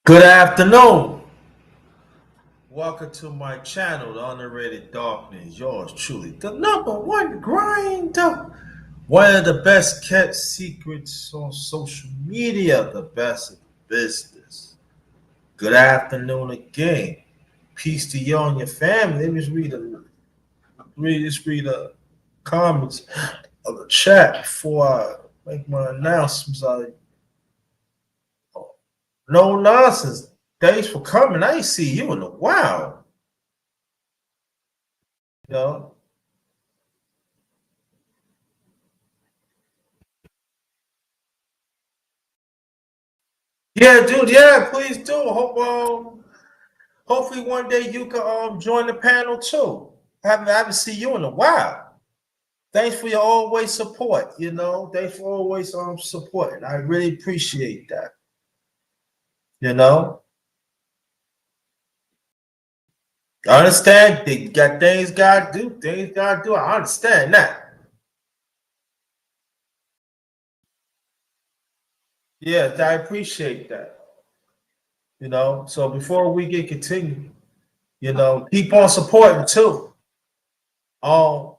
Good afternoon. Welcome to my channel, The Underrated Darkness. Yours truly, the number one grinder. One of the best kept secrets on social media, the best in business. Good afternoon again. Peace to you and your family. Let me just read the comments of the chat before I make my announcements. No nonsense. Thanks for coming. I ain't see you in a while. You know, yeah, dude. Yeah, please do. Hopefully one day you can join the panel too. I haven't seen you in a while. Thanks for your always support. Thanks for always supporting. I really appreciate that. You know, I understand they got things gotta do. Things gotta do. I understand that. Yeah, I appreciate that. So before we get continued, keep on supporting too. Um,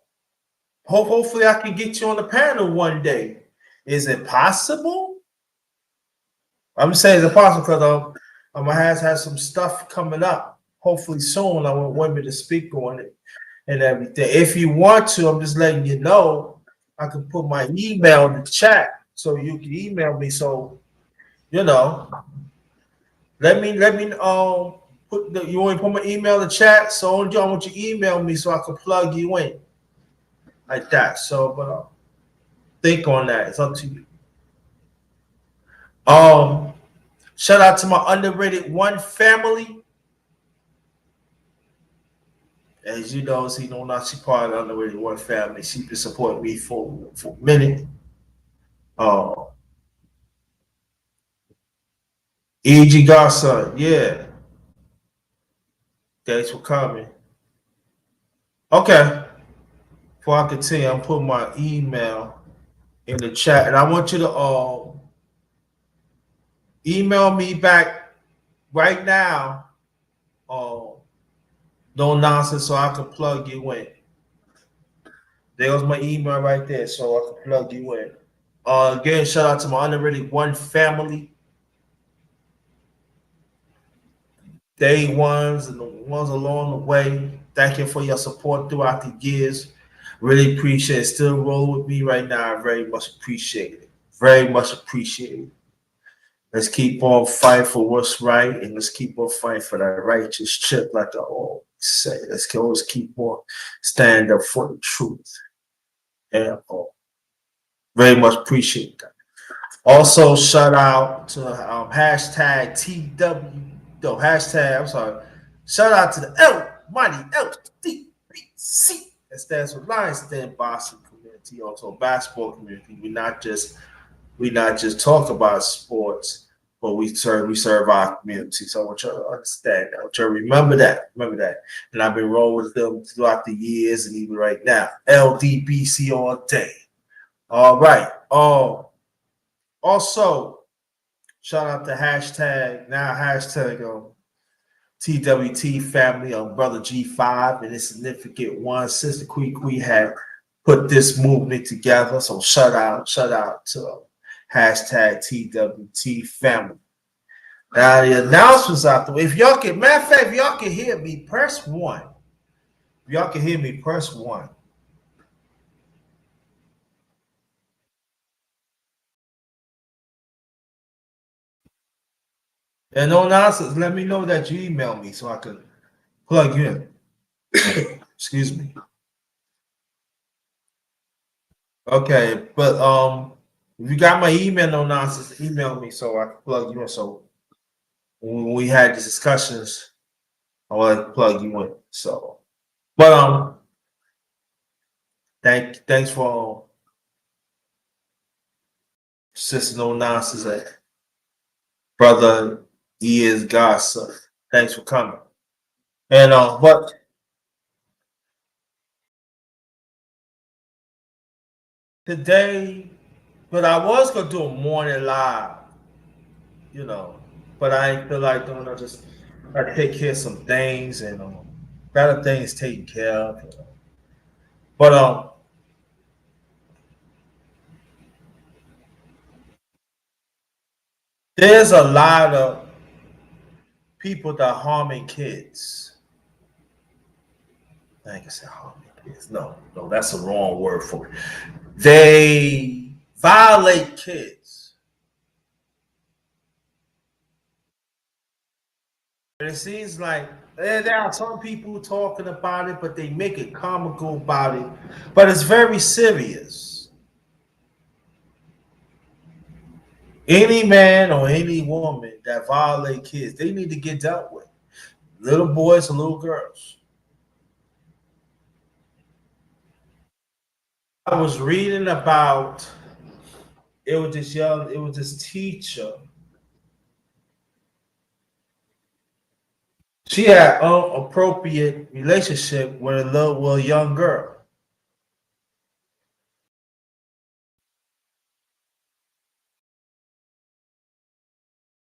hopefully I can get you on the panel one day. Is it possible? I'm saying it's possible because I'm gonna have some stuff coming up. Hopefully soon. I want women to speak on it and everything. If you want to, I'm just letting you know. I can put my email in the chat so you can email me. So you know, let me you want to put my email in the chat. So I want you to email me so I can plug you in like that. So, but think on that. It's up to you. Um, Shout out to my underrated one family. As you know, she know not she part of the underrated one family. She been supporting me for a minute. Uh, E.G. Godson, yeah. Thanks for coming. Okay. Before I continue, I'm putting my email in the chat, and I want you to email me back right now. Uh, no nonsense, so I can plug you in. There's my email right there, so I can plug you in. Again, shout out to my underrated one family, day ones and the ones along the way. Thank you for your support throughout the years. Really appreciate it. Still roll with me right now. I very much appreciate it. Very much appreciate it. Let's keep on fighting for what's right, and let's keep on fighting for that righteous chip, like I always say. Let's always keep on stand up for the truth. And very much appreciate that. Also, shout out to hashtag TW, no, hashtag, I'm sorry. Shout out to the mighty LDBC. That stands for Lions Den Boston community, also basketball community. We not just talk about sports, but we serve our community. So I want you to understand that. I want you to remember that. Remember that. And I've been rolling with them throughout the years and even right now. LDBC all day. All right. Also, shout out to hashtag TWT family on Brother G5 and his significant one, Sister Kwee had put this movement together. So shout out to hashtag TWT family. Now the announcements out the way. If y'all can, matter of fact, if y'all can hear me, press one. If y'all can hear me, press one. And no nonsense, let me know that you email me so I can plug you in. Excuse me. Okay, but if you got my email, no nonsense, email me so I can plug you in. So when we had these discussions, I want to plug you in. So, but thanks for sister no nonsense, brother. He is God's son. Thanks for coming. And but today, but I was gonna do a morning live, you know. but I ain't feel like doing. I take care of some things and better things taken care of. But there's a lot of people that harming kids. I ain't gonna say harming kids. No, no, that's the wrong word for it. They violate kids. And it seems like there are some people talking about it, but they make it comical about it. But it's very serious. Any man or any woman that violate kids, they need to get dealt with. Little boys and little girls. I was reading about it was this teacher. She had inappropriate relationship with a young girl.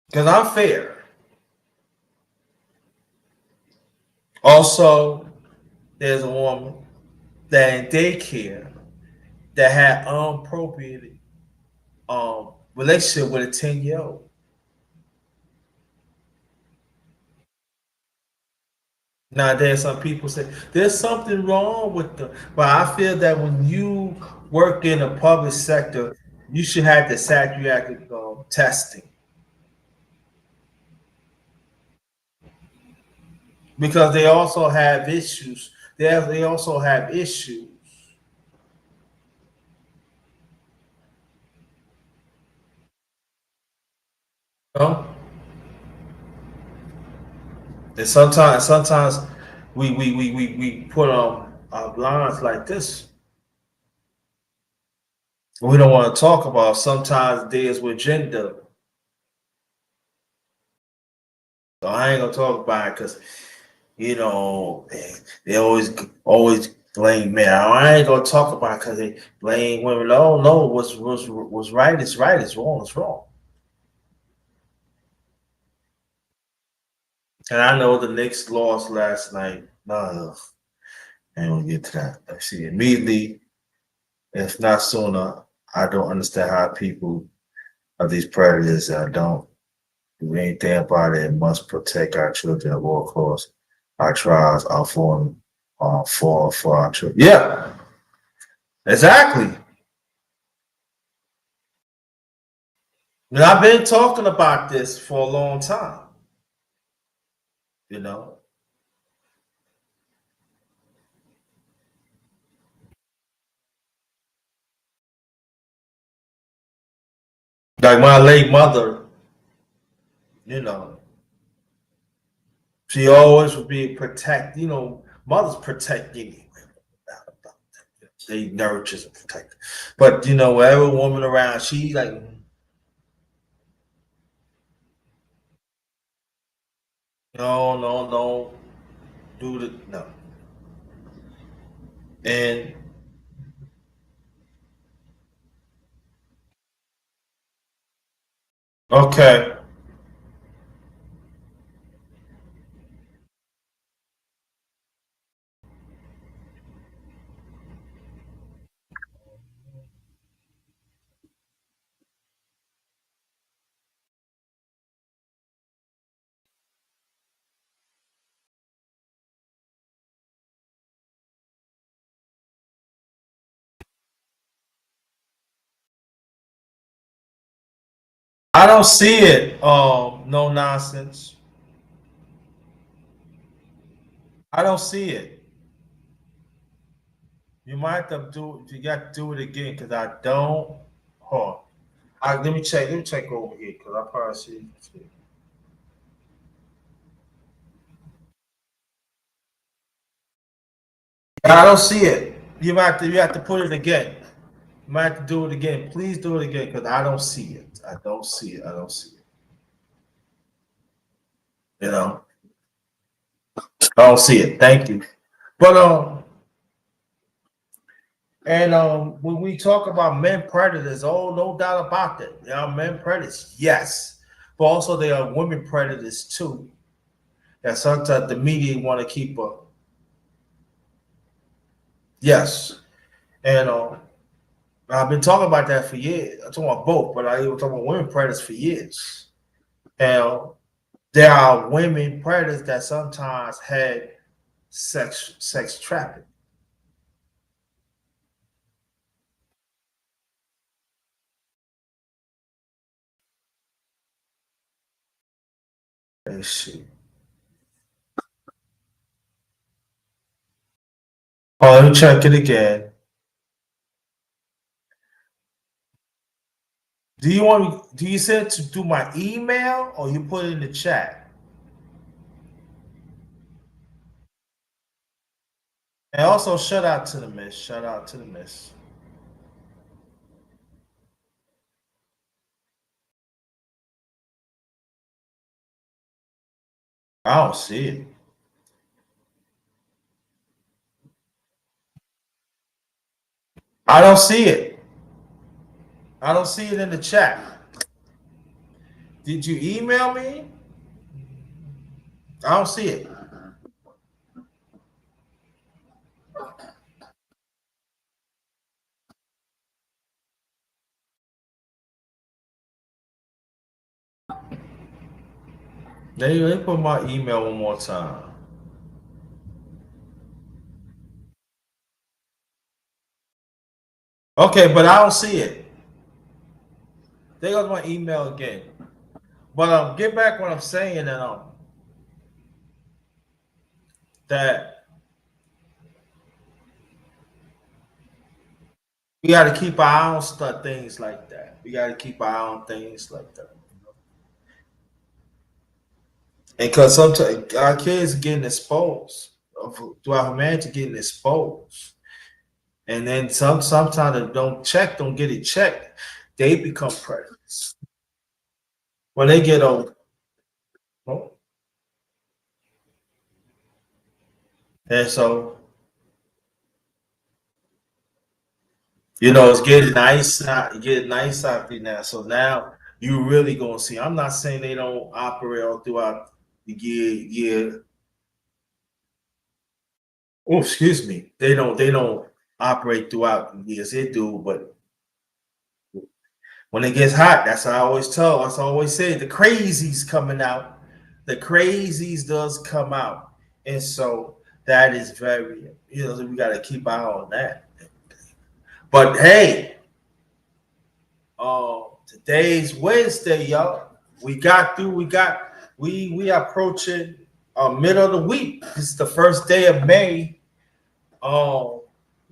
Because I'm fair. Also, there's a woman that in daycare that had inappropriate relationship with a 10-year-old. Now there's some people say there's something wrong with them, but I feel that when you work in a public sector, you should have the psychiatric testing because they also have issues. They also have issues. You know? And sometimes we put on lines like this. We don't want to talk about sometimes deals with gender. So I ain't gonna talk about it because they always blame men. I ain't gonna talk about it because they blame women. Oh no, what's right is right, is wrong is wrong. And I know the Knicks lost last night. No, I ain't gonna get to that. I see immediately, if not sooner. I don't understand how people are these predators. I don't do anything about it. Must protect our children at all costs. Our trials are for our children. Yeah, exactly. And I've been talking about this for a long time. You know, like my late mother. You know, she always would be protect. Mothers protect anyway. They nurture and protect. But wherever woman around, she like no, no, no, do the no. And okay, I don't see it. No nonsense. I don't see it. You might have to do. You got to do it again because I don't. Hold on. Let me check. Let me check over here because I probably see. I don't see it. You have to put it again. You might have to do it again. Please do it again because I don't see it. I don't see it. I don't see it. You know, I don't see it. Thank you. But and when we talk about men predators, oh, no doubt about that. Men predators, yes. but also there are women predators too. That sometimes the media want to keep a yes, and I've been talking about that for years. I'm talking about both, but I even talking about women predators for years. And there are women predators that sometimes had sex trafficking. And shit. Oh, let me check it again. Do you want me? Do you send it to through my email or you put it in the chat? And also, shout out to the miss. Shout out to the miss. I don't see it. I don't see it. I don't see it in the chat. Did you email me? I don't see it. They put my email one more time. Okay, but I don't see it. They go to my email again. But get back what I'm saying that we got to keep our eye on stuff, things like that. We got to keep our eye on things like that. And because sometimes our kids are getting exposed, throughout humanity getting exposed, and then sometimes they don't get it checked, they become predators when they get older. And so it's getting nice out there now. So now you really gonna see. I'm not saying they don't operate all throughout the year. Oh, excuse me. They don't operate throughout the years. They do, but when it gets hot, that's what I always tell. That's what I always say. The crazies coming out. The crazies does come out, and so that is very. We got to keep eye on that. But hey, today's Wednesday, y'all. We got through. We approaching middle of the week. This is the first day of May. Um,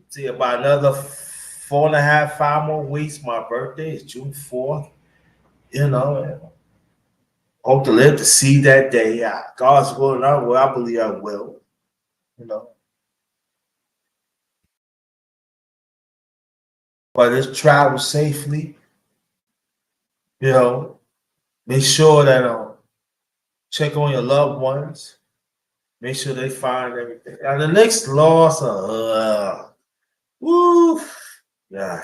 see about another 4.5, 5 more weeks. My birthday is June 4th. And hope to live to see that day. God's will and I will. I believe I will. You know, but just travel safely. You know, make sure that check on your loved ones. Make sure they find everything. Now the next loss, woo, yeah, I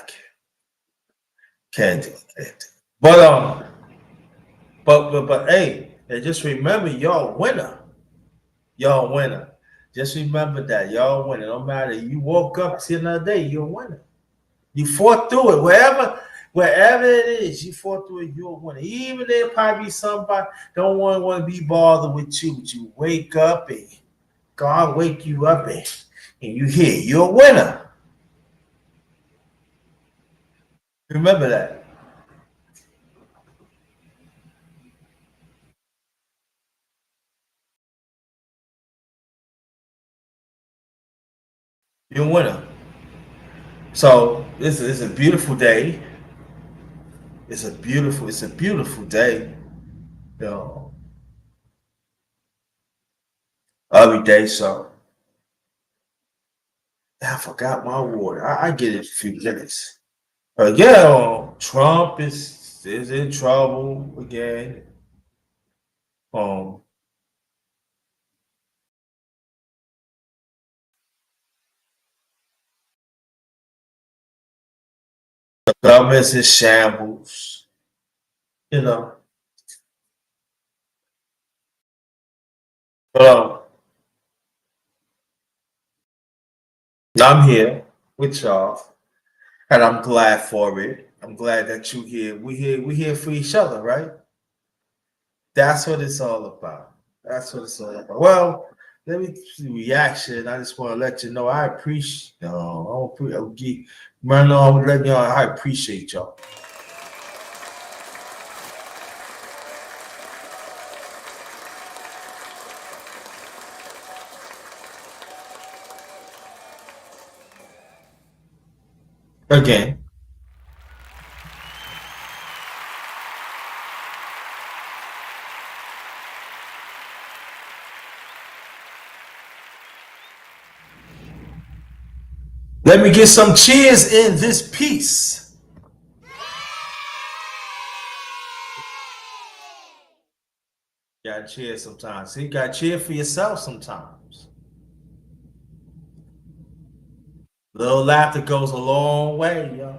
can't do it. Can't do it. But but hey, and just remember, y'all winner. Y'all winner. Just remember that y'all winner. No matter you woke up to another day, you're a winner. You fought through it. Wherever it is, you fought through it, you're a winner. Even there probably be somebody don't want to be bothered with you, but you wake up and God wake you up and you hear you're a winner. Remember that. You're a winner. So this is a beautiful day. It's a beautiful day. You know, every day. So I forgot my water. I get it in a few minutes. Yeah, Trump is in trouble again. Um, the government's in shambles. You know, Well, I'm here with y'all, and I'm glad for it. I'm glad that you here. We here for each other, right? That's what it's all about. That's what it's all about. Well, let me see reaction. I just want to let you know I appreciate. No, I'll get, man. No, I'm letting y'all. I appreciate y'all. Again, let me get some cheers in this piece. You gotta cheer sometimes. See, you gotta cheer for yourself sometimes. Little laughter goes a long way, yo.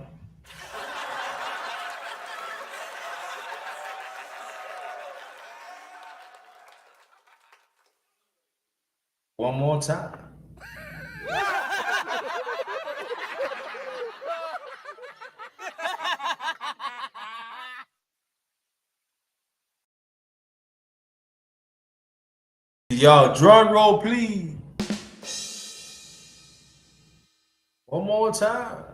One more time. Y'all, drum roll, please. One more time.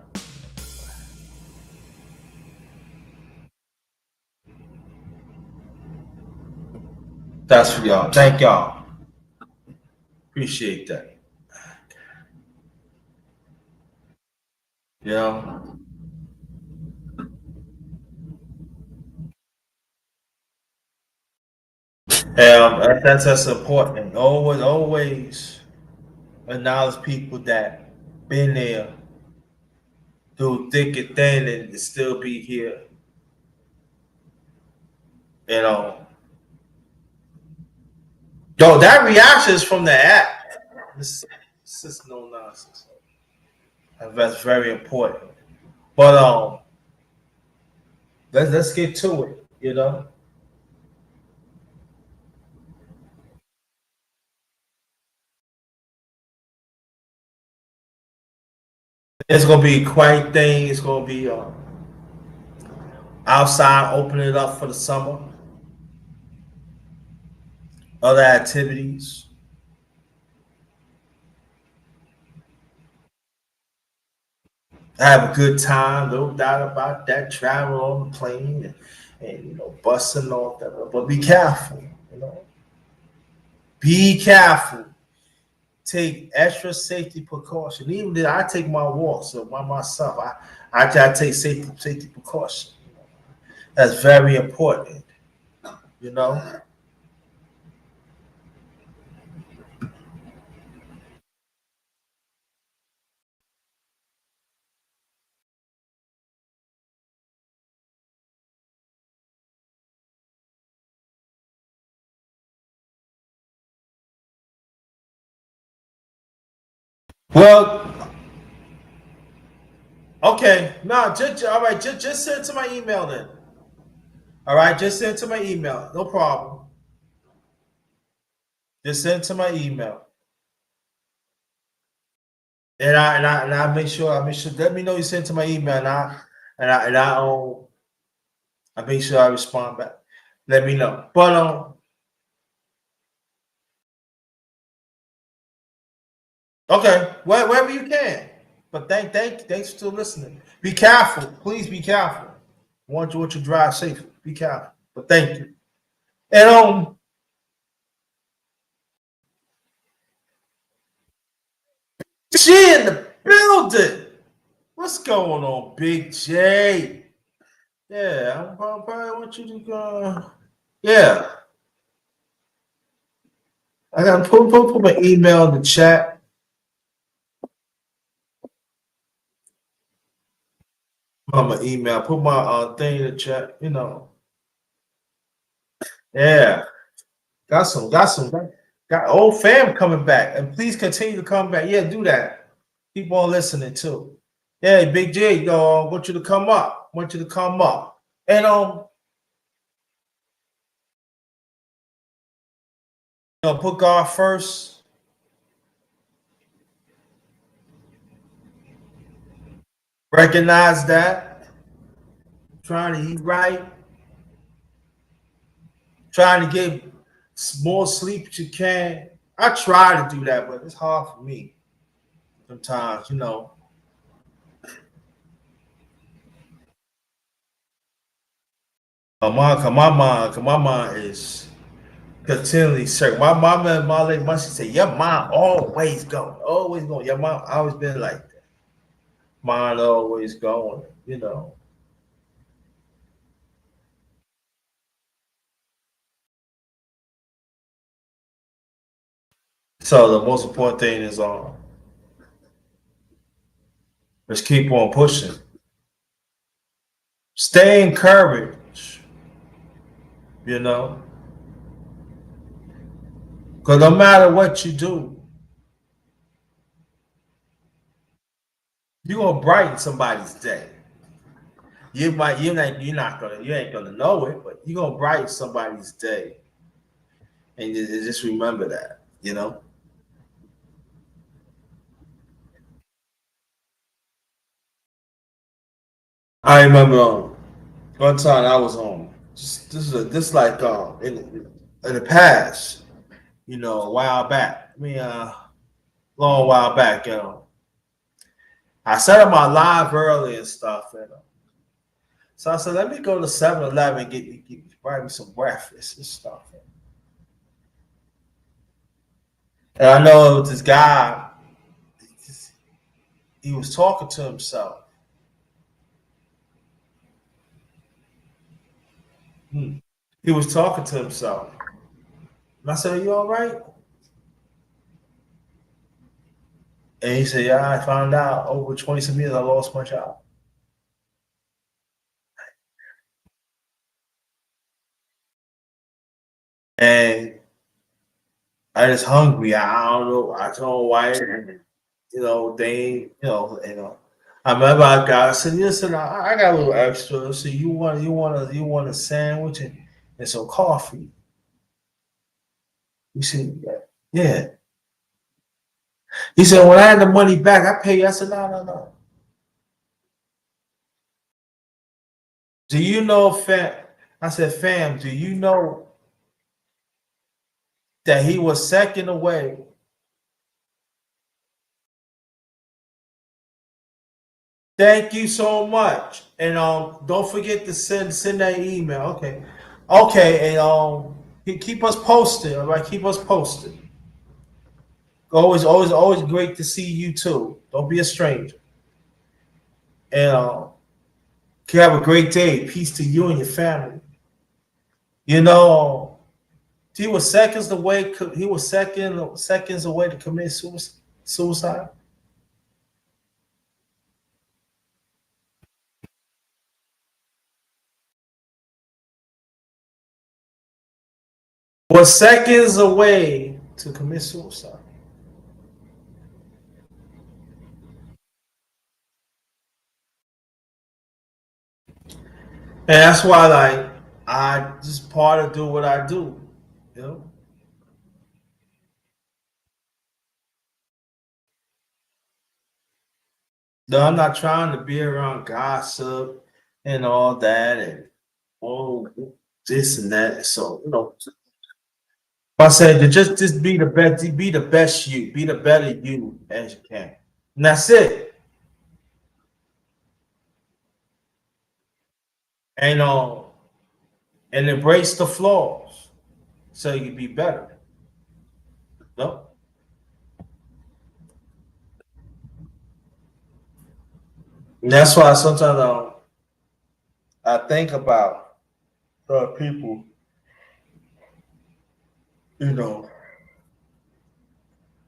That's for y'all. Thank y'all. Appreciate that. You know, that's important. Always acknowledge people that been there through thick and thin and still be here. You know, yo, that reaction is from the app. This is no nonsense. And that's very important. But let's get to it. You know, it's gonna be quite thing. It's gonna be outside, opening it up for the summer. Other activities. Have a good time, no doubt about that. Travel on the plane and busting off that. But be careful, you know. Be careful. Take extra safety precaution. Even if I take my walks so by myself, I take safety precaution. That's very important, you know. Well, okay, no, just all right, just send it to my email then. All right, just send it to my email. No problem. Just send it to my email. And I make sure let me know you sent to my email and I make sure I respond back. Let me know. But okay, wherever you can. But thanks for listening. Be careful, please be careful. Want you to drive safely. Be careful. But thank you. And she in the building. What's going on, Big J? Yeah, I probably want you to go. Yeah, I got to put my email in the chat. My email. Put my thing in the chat. Yeah, got old fam coming back, and please continue to come back. Yeah, do that. Keep on listening too. Yeah, Big J, want you to come up. Want you to come up. And Put God first. Recognize that. Trying to eat right. Trying to get more sleep as you can. I try to do that, but it's hard for me sometimes. My mind is continually searching. My mama and my lady, she say, "Your mind always going, always going." Your mom always been like that. Mind always going. So the most important thing is let's keep on pushing. Stay encouraged, you know, because no matter what you do, you're gonna brighten somebody's day. You ain't gonna know it, but you're gonna brighten somebody's day, and just remember that. I remember one time I was on. This like in the past, a while back. I mean, long while back. I set up my live early and stuff, so I said, let me go to 7-Eleven and buy me some breakfast and stuff. And I know this guy, he was talking to himself. Hmm. He was talking to himself. And I said, are you all right? And he said, yeah, I found out over 20 some years I lost my job. And I just hungry. I don't know. I don't know why. I remember I said, listen, I got a little extra. So you want a sandwich and some coffee. You said, yeah. He said, when I had the money back, I pay you. I said, no, no, no. Do you know, fam? I said, fam, do you know that he was second away? Thank you so much. And don't forget to send that email. Okay. Okay, and keep us posted, all right? Keep us posted. Always great to see you too. Don't be a stranger. And you have a great day. Peace to you and your family. You know, he was seconds away. He was seconds away to commit suicide. Was seconds away to commit suicide. And that's why, like, I just part of do what I do. You know, no, I'm not trying to be around gossip and all that, and oh, this and that. So I said to just be the best you, be the better you as you can, and that's it. And and embrace the flaws so you can be better. No, and that's why sometimes I think about people. You know,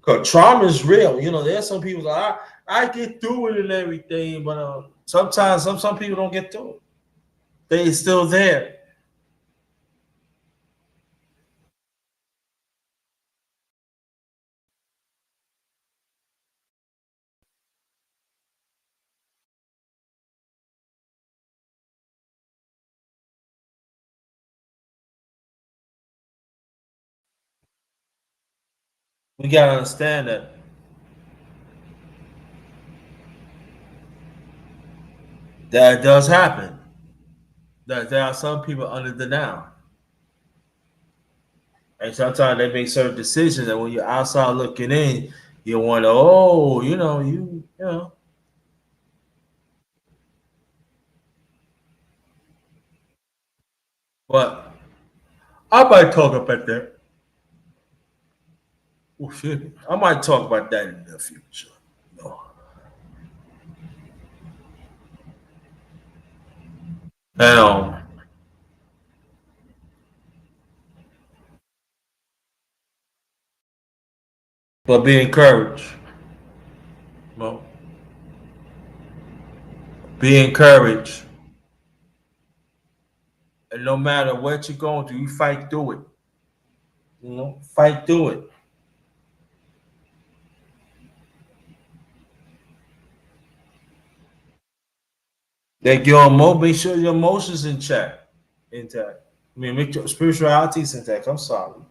cause trauma is real. There's some people like I get through it and everything, but sometimes some people don't get through it. They still there. We gotta understand that it does happen. That there are some people under the now. And sometimes they make certain decisions, and when you're outside looking in, you wonder, oh, you know. But I might talk about that. Oh, shit. I might talk about that in the future. No. Now, but be encouraged. Well, be encouraged. And no matter what you're going through, you fight through it. Fight through it. Make sure your emotions in check. Intact. I mean, make your spirituality is intact. I'm sorry.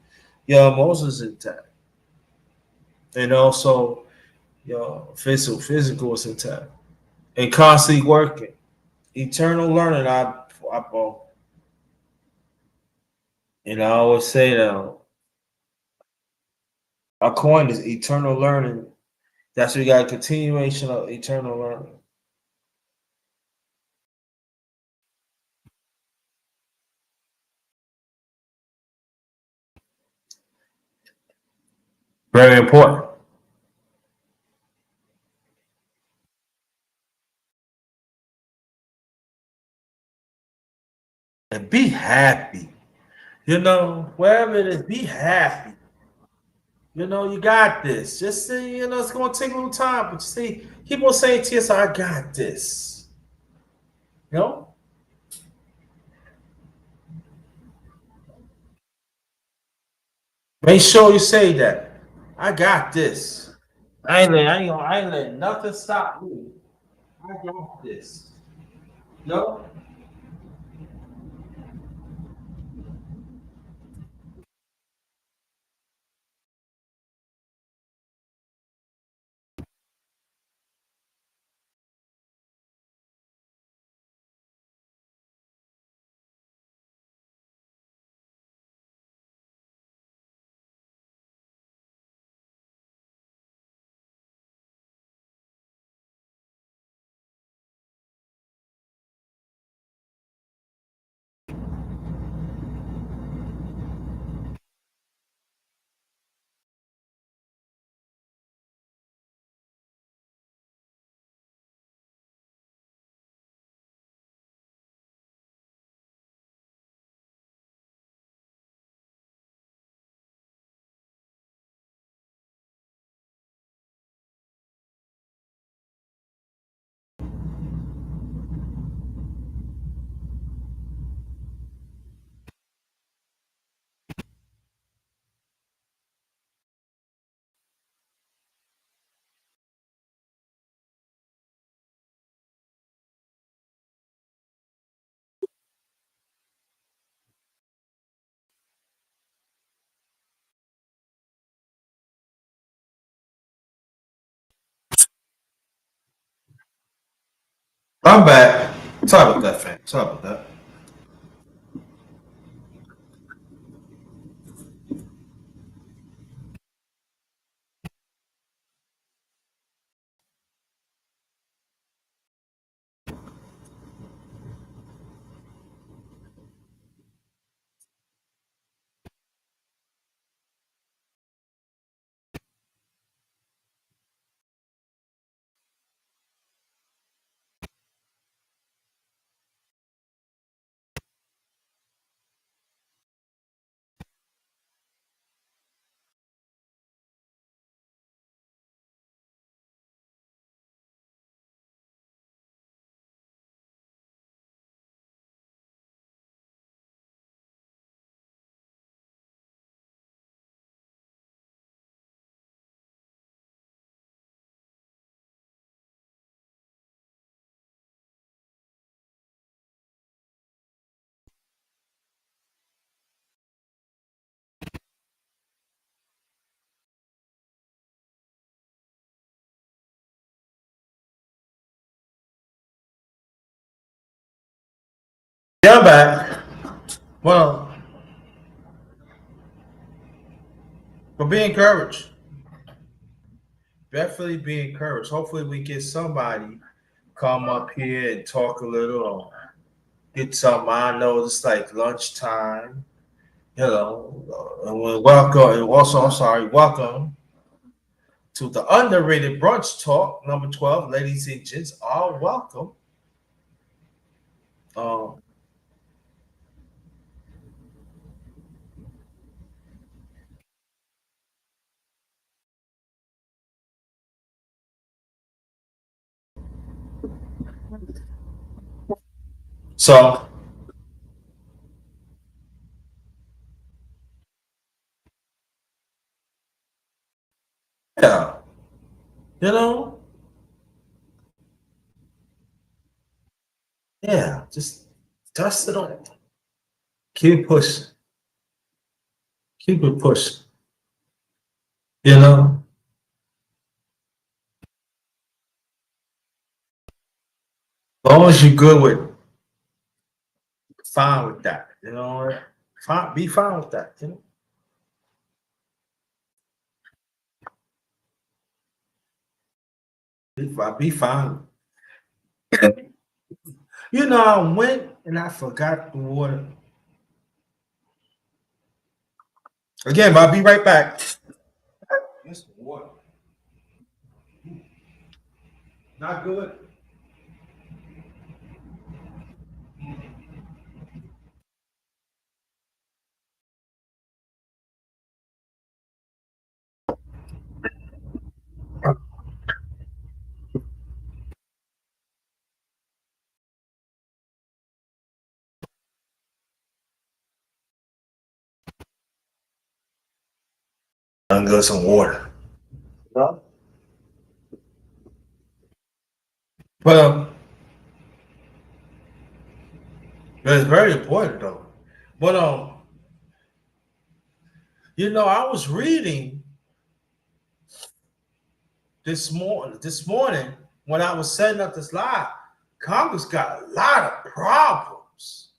Your emotions intact. And also your physical is intact. And constantly working. Eternal learning. I always say that our coin is eternal learning. That's where you got a continuation of eternal learning. Very important. And be happy. Wherever it is, be happy. You got this. Just say, it's gonna take a little time, but see, people say to yourself, I got this. You know? Make sure you say that. I got this. I ain't letting nothing stop me. I got this. No. I'm back. Sorry about that, fam. Sorry about that. Yeah, I'm back. Well, but be encouraged. Definitely be encouraged. Hopefully, we get somebody come up here and talk a little, or get some. I know it's like lunchtime, and we welcome. And also, I'm sorry, welcome to the Underrated Brunch Talk number 12. Ladies and gents, all welcome. Um, so yeah, you know, yeah, just dust it on. Keep pushing. Keep it pushing. You know, as long as you're good with, fine with that. You know, fine, be fine with that. You know, be fine. You know, I went and I forgot the water again. But I'll be right back. It's the water. Not good. I'm good. Some water. No. But it's very important though. But I was reading this morning when I was setting up this live. Congress got a lot of problems,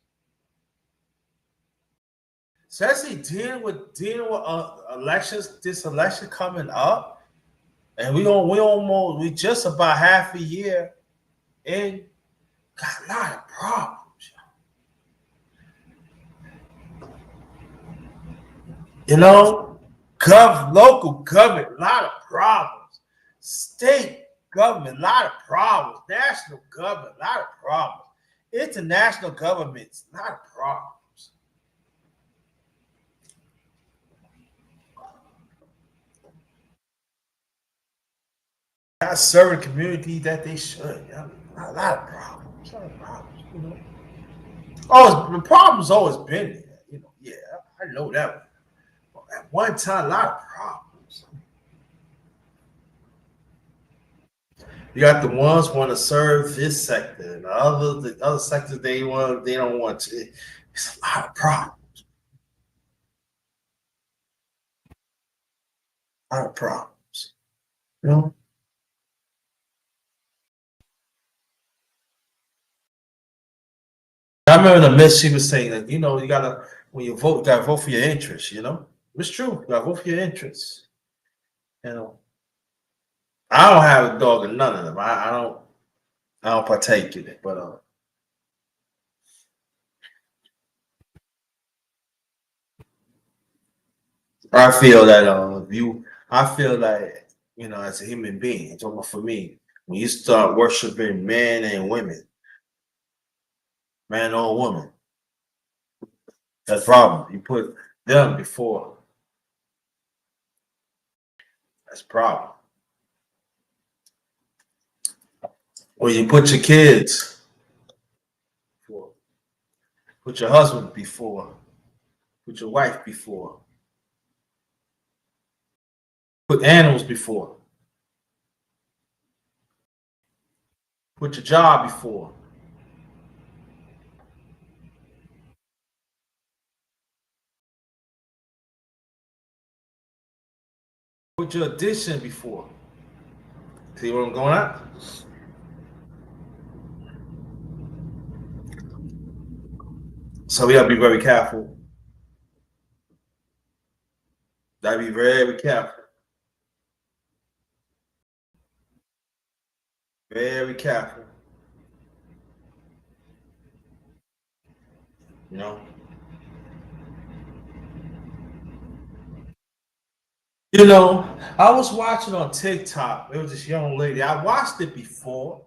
especially dealing with elections. This election coming up, and we just about half a year in. Got a lot of problems. You know, local government, a lot of problems. State government, a lot of problems. National government, a lot of problems. International governments, a lot of problems. Not serving community that they should. You know, a lot of problems. A lot of problems. You know, the problem's always been there. You know, yeah, I know that. At one time, a lot of problems. You got the ones want to serve this sector, and the other sectors they don't want to. It's a lot of problems. A lot of problems. You know, I remember the miss she was saying that you gotta when you vote, you gotta vote for your interests. You know, it's true. You gotta vote for your interests. You know, I don't have a dog in none of them. I don't partake in it, but I feel that I feel like as a human being, it's almost for me when you start worshiping men and women, man or woman, that's a problem. You put them before, that's a problem. Or you put your kids before, put your husband before, put your wife before, put animals before, put your job before, put your addiction before. See where I'm going at? So we gotta be very careful. Gotta be very careful. Very careful. You know. You know, I was watching on TikTok. It was this young lady. I watched it before,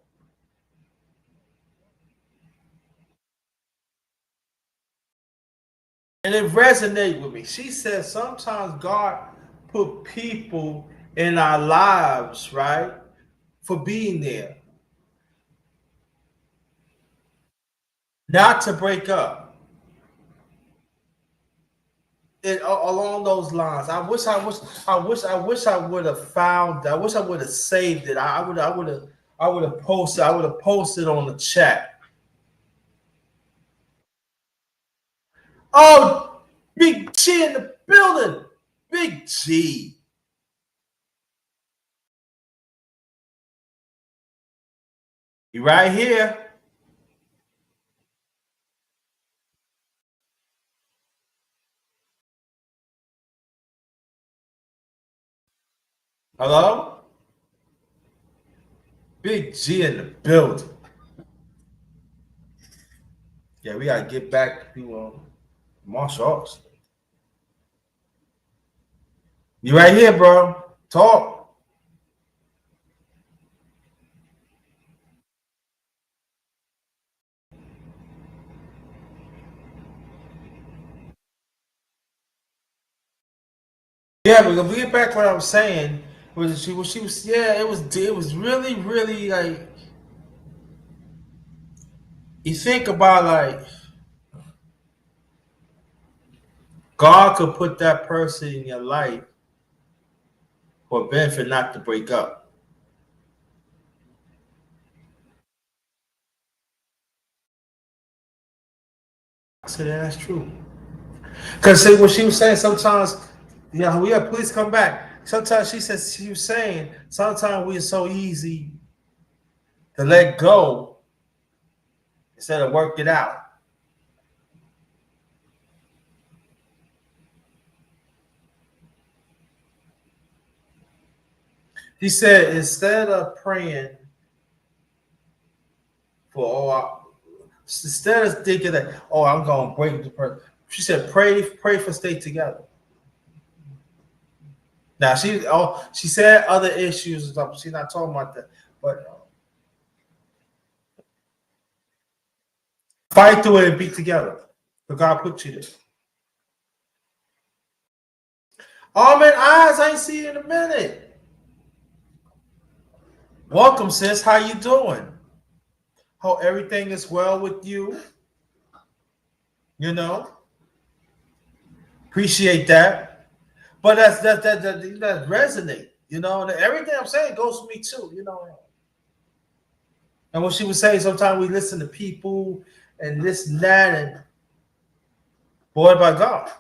and it resonated with me. She said sometimes God put people in our lives, right, for being there, not to break up. Along those lines, I would have found. I wish I would have saved it. I would have posted. I would have posted on the chat. Oh, Big G in the building. Big G. You right here. Hello? Big G in the building. Yeah, we gotta get back to martial arts. You right here, bro. Talk. Yeah, but if we get back to what I was saying, what she was yeah, it was really, really like you think about like God could put that person in your life for a benefit not to break up. I said, yeah, that's true. Because see what she was saying sometimes, we have police come back. Sometimes she was saying sometimes we're so easy to let go instead of work it out. He said instead of praying for instead of thinking that I'm gonna break the person, she said pray for stay together. Now she said other issues and stuff. She's not talking about that, but fight through it and be together. But God put you there. Oh man, eyes I ain't seen you in a minute. Welcome, sis. How you doing? Hope everything is well with you. You know, appreciate that. But that resonate. You know, and everything I'm saying goes for me too. You know, and what she was saying, sometimes we listen to people and this and that, and boy, by God,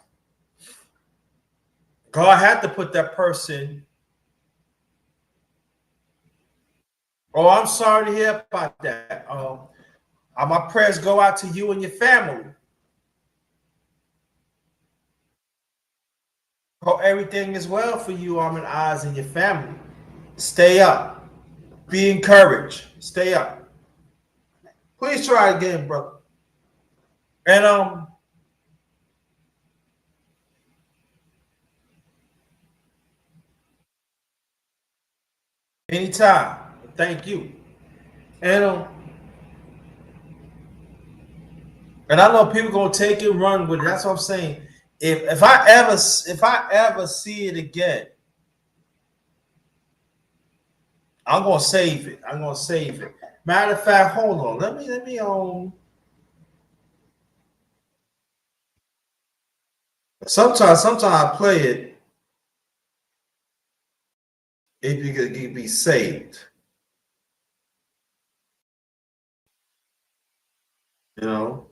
God had to put that person. Oh, I'm sorry to hear about that. My prayers go out to you and your family. Hope everything is well for you, Arm and Eyes, and your family. Stay up. Be encouraged. Stay up. Please try again, brother. And anytime. Thank you. And and I know people gonna take it, run with it. That's what I'm saying. If I ever see it again, I'm gonna save it. I'm gonna save it. Matter of fact, hold on. Let me sometimes I play it if you could be saved. You know.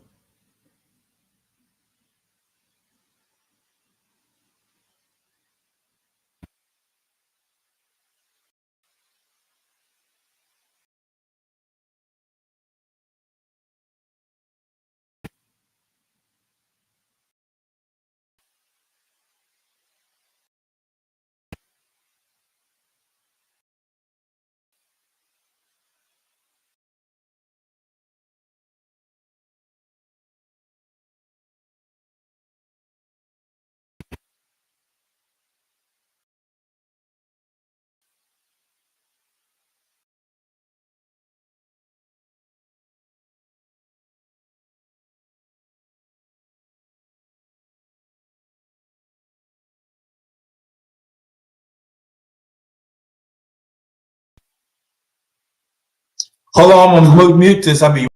Hold on, I'm gonna mute this. I'll be.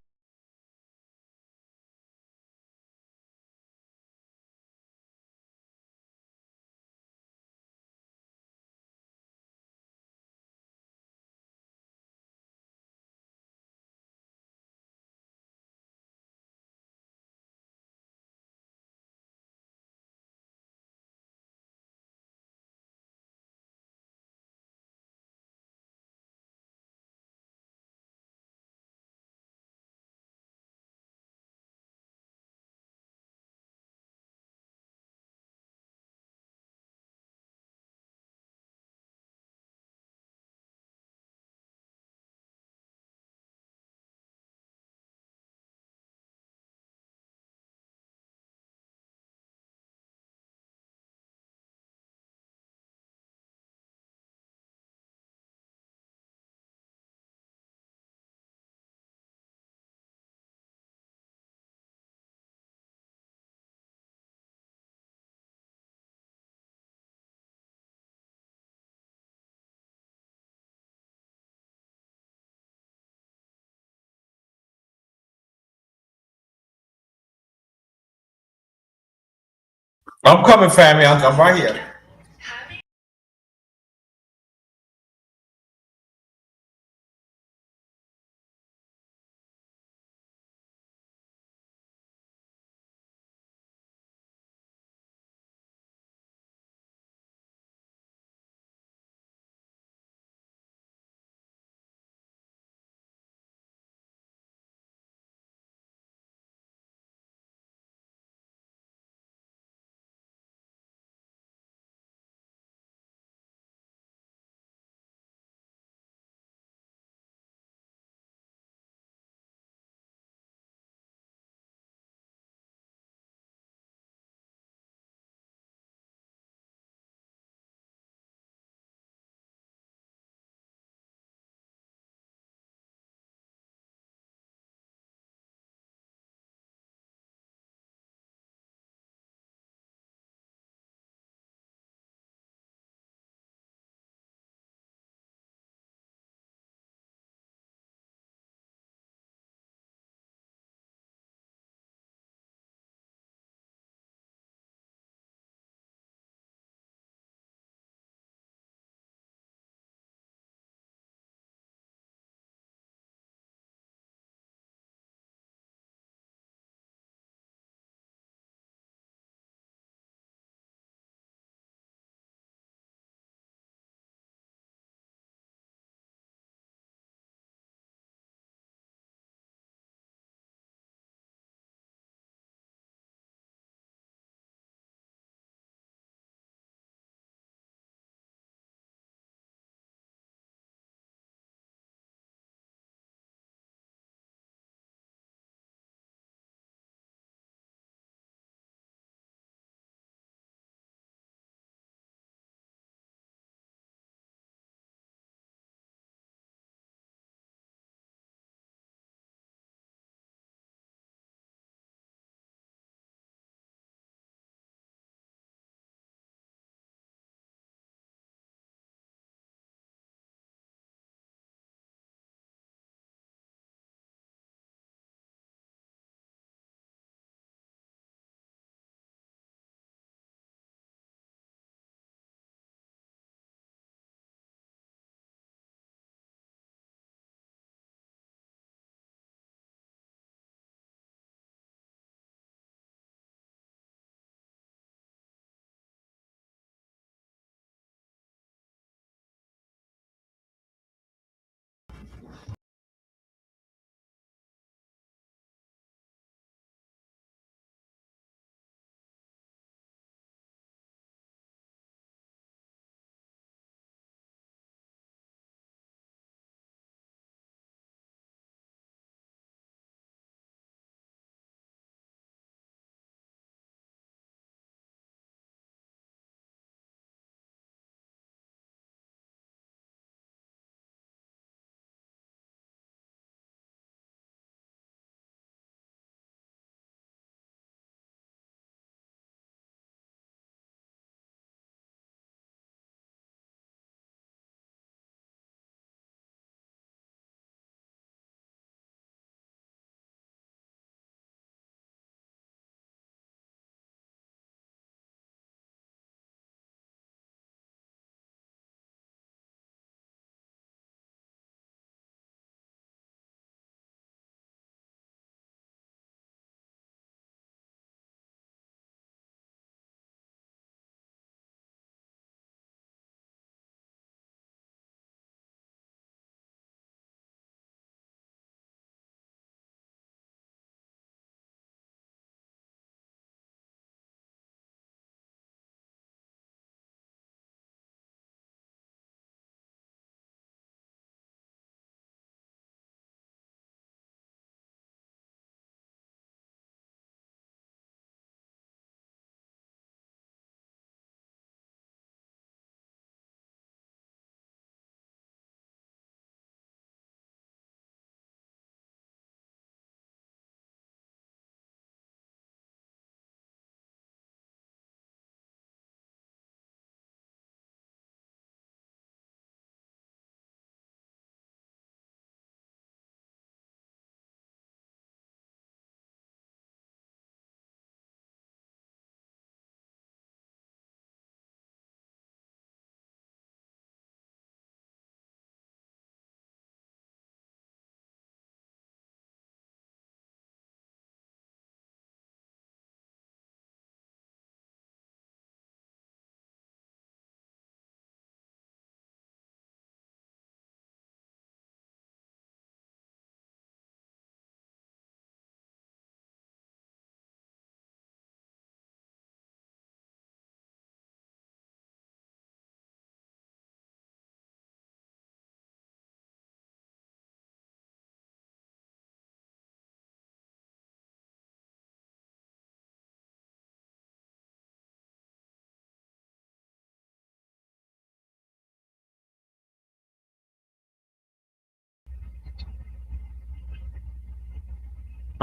I'm coming, family. I'm right here.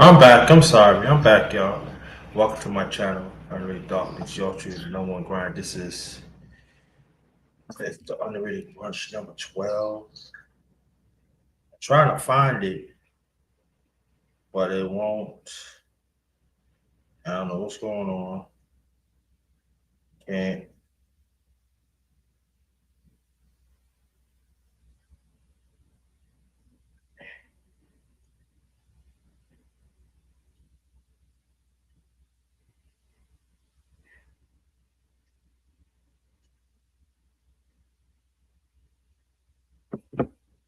I'm back. I'm sorry. I'm back, y'all. Welcome to my channel. Underrated Darkness, your truth, no one grind. This is it's the Underrated Brunch number 12. I'm trying to find it, but it won't. I don't know what's going on. Can't.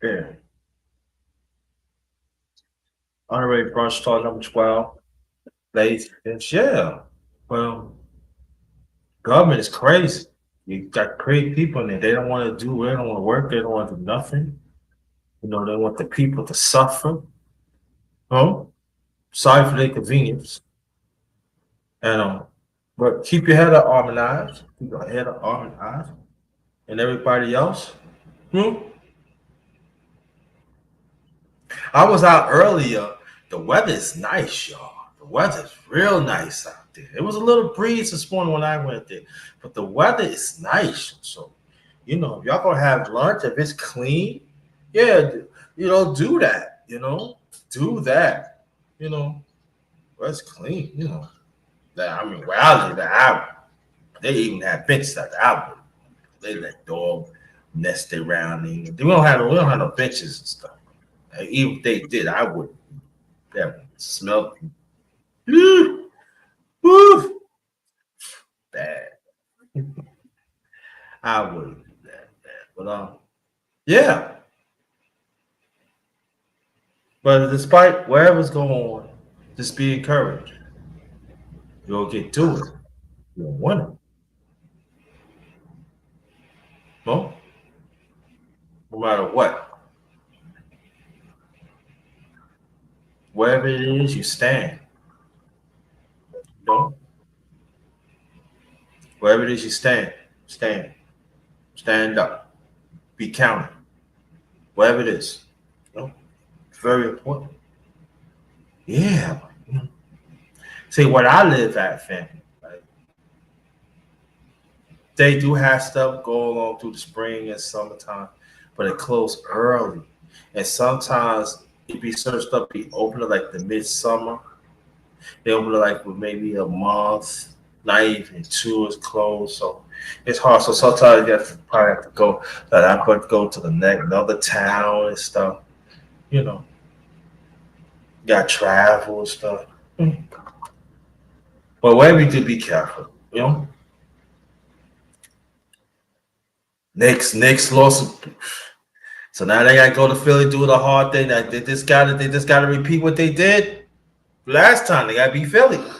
Yeah. Underrated Brunch talk number 12. Ladies, yeah. Well, government is crazy. You got crazy people in there. They don't want to do. They don't want to work. They don't want to do nothing. You know, they want the people to suffer. Oh, sorry for their convenience. And but keep your head up, arm and eyes. Keep your head up, arm and eyes. And everybody else. Hmm? I was out earlier. The weather is nice, y'all. The weather is real nice out there. It was a little breeze this morning when I went there, but the weather is nice. So, you know, if y'all gonna have lunch, if it's clean, yeah, you know, do that. You know, do that. You know, well, it's clean. You know, that I mean, where I live, they even have benches at the outlet. They let dog nest around. We don't have no benches and stuff. Like, even if they did, I would that smell woo, woo, bad. I would that bad. But yeah. But despite whatever's going on, just be encouraged. You'll get to it. You'll win it. No, no matter what, wherever it is, you stand. You know, wherever it is, you stand. Stand. Stand up. Be counted. Whatever it is. You know, it's very important. Yeah. See, what I live at, family, right? They do have stuff going on through the spring and summertime, but it closed early. And sometimes it be certain stuff be open to like the midsummer. They open to like with maybe a month, not even two is closed. So it's hard. So sometimes you have to probably have to go that I could go to the next another town and stuff. You know, got travel and stuff. But wherever you do, be careful. You know, Knicks lost. So now they got to go to Philly, do the hard thing. That they just got to repeat what they did last time. They got to beat Philly. You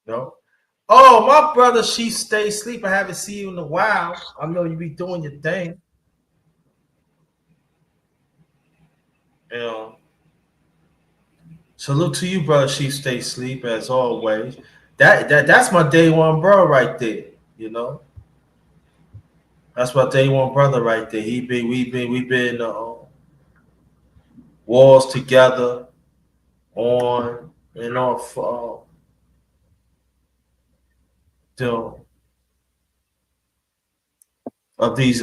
know. Oh, my brother, she stay asleep. I haven't seen you in a while. I know you be doing your thing. You know. Salute to you, brother. She stay asleep as always. That's my day one bro right there. You know. That's my day one brother right there. We've been wars together on and off. You know, of these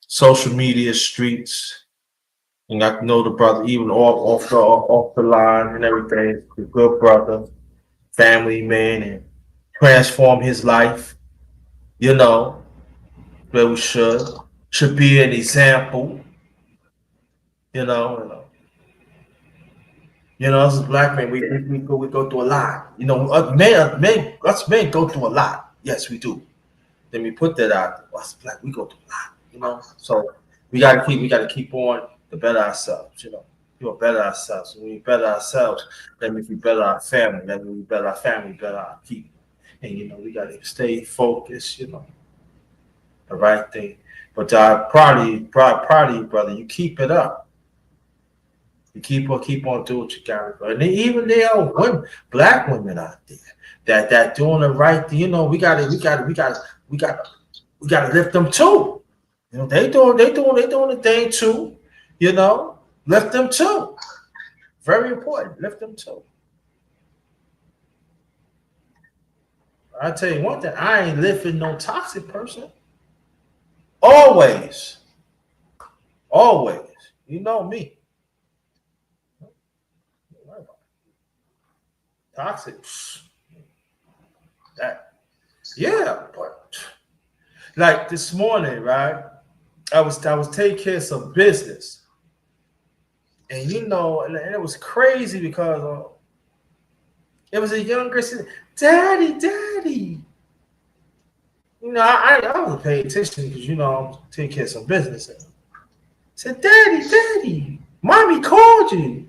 social media streets, and I know the brother even off the line and everything. A good brother, family man, and transform his life. You know, where we should be an example. As a black man, we go through a lot. Us men go through a lot. Yes, we do. Then we put that out. Us black, we go through a lot. So we gotta keep on to better ourselves. We will better ourselves. When we better ourselves, that means we better our family. That means we better our family, better our people. And we gotta stay focused. The right thing. But proud of you, brother. You keep it up. You keep on doing what you got, bro. And even there are women, black women out there that doing the right thing. We gotta lift them too. They doing the thing too. You know. Lift them too. Very important. Lift them too. I tell you one thing, I ain't lifting no toxic person. Always. Always. You know me. Toxic. That. Yeah, but like this morning, right? I was taking care of some business. And and it was crazy because it was a younger sister. Daddy, daddy. I wasn't paying attention because I'm taking care of some business. I said, Daddy, daddy, mommy called you.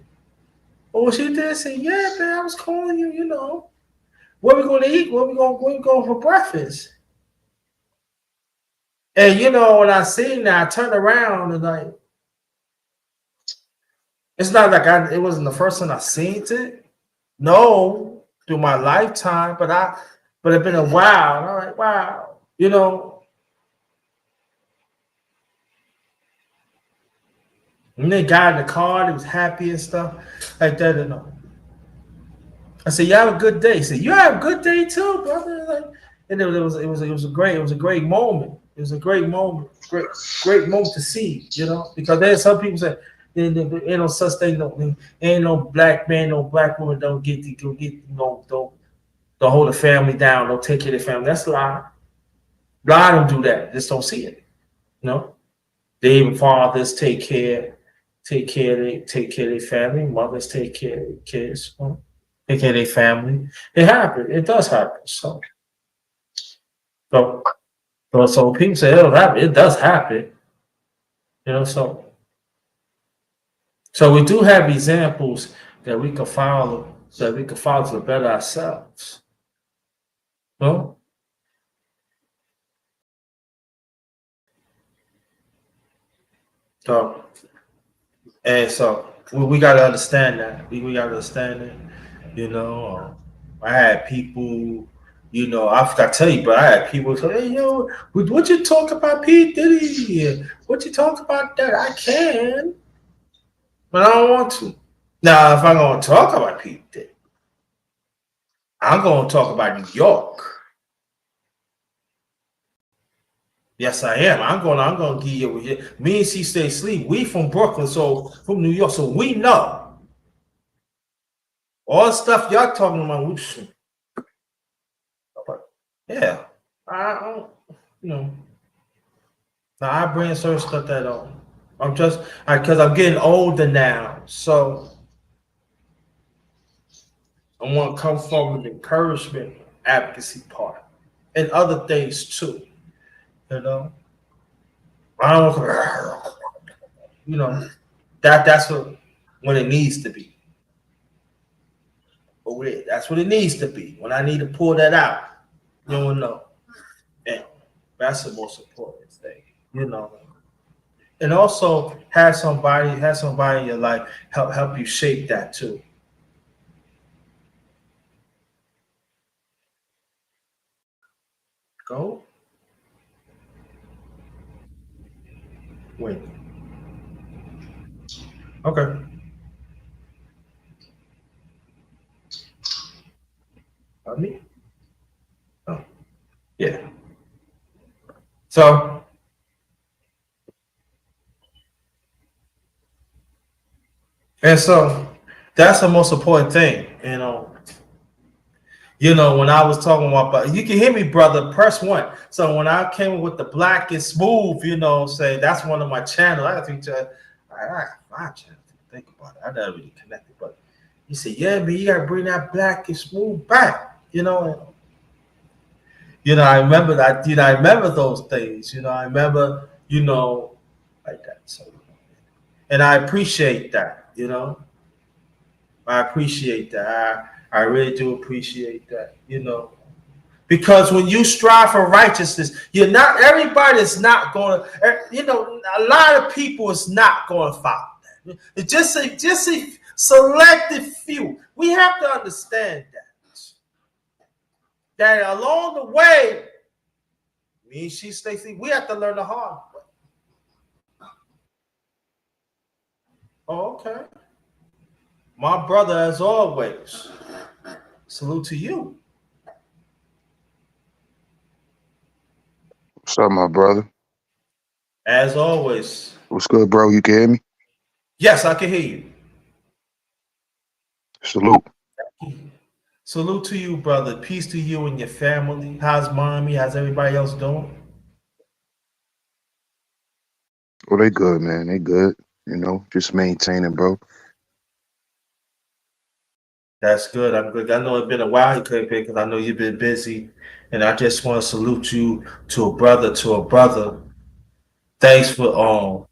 Oh, she did say, yeah, man, I was calling you, What we gonna eat? What we going for breakfast? And when I seen that, I turned around and like it's not like it wasn't the first time I seen it. No, through my lifetime, but it's been a while. And I'm like, wow, and they got in the car, he was happy and stuff like that. And I said, "You have a good day." He said, "You have a good day too, brother." Like, and it was a great moment. It was a great moment, great moment to see. Because there's some people say there ain't no such thing, ain't no black man, no black woman don't don't hold the family down, don't take care of their family. That's a lie. A lot of them do that, just don't see it. You know, they even fathers take care of their family, mothers take care of their kids. Take care of their family. It happens. It does happen. So, so people say it don't happen. It does happen. So we do have examples that we can follow, so that we can follow to better ourselves. No, so and so we got to understand that. We got to understand it. I had people. I forgot to tell you, but I had people say, "Hey, what you talk about P Diddy? What you talk about that? I can, but I don't want to." Now, if I'm going to talk about P Diddy, I'm going to talk about New York. Yes, I am. I'm gonna give you. Me and she stay sleep. We from Brooklyn, so from New York, so we know all the stuff y'all talking about. Yeah, I don't, you know. Now I bring certain stuff that I'm just because I'm getting older now, so I want to come from the encouragement, advocacy part, and other things too. You know, I don't. That's what when it needs to be. But that's what it needs to be. When I need to pull that out, you don't know. And that's the most important thing, you know. And also have somebody in your life help you shape that too. Go win. Okay. Me? Oh, yeah. So so that's the most important thing, when I was talking about, you can hear me, brother. Press one. So when I came with the black and smooth, say that's one of my channels. I think I my channel. Think about it. I never really connected, but you say, yeah, man, you gotta bring that black and smooth back. I remember that. I remember those things. I remember, like that. So, and I appreciate that. I appreciate that. I really do appreciate that. Because when you strive for righteousness, you're not everybody is not going to, a lot of people is not going to follow that. It's just a selected few. We have to understand that along the way, me and she Stacy, we have to learn the hard way. Oh, okay. My brother, as always. Salute to you. What's up, my brother? As always. What's good, bro? You can hear me? Yes, I can hear you. Salute. Salute to you, brother. Peace to you and your family. How's mommy? How's everybody else doing? Oh, they good, man. They good. Just maintaining, bro. That's good. I'm good. I know it's been a while you couldn't pick because I know you've been busy. And I just want to salute you to a brother. Thanks for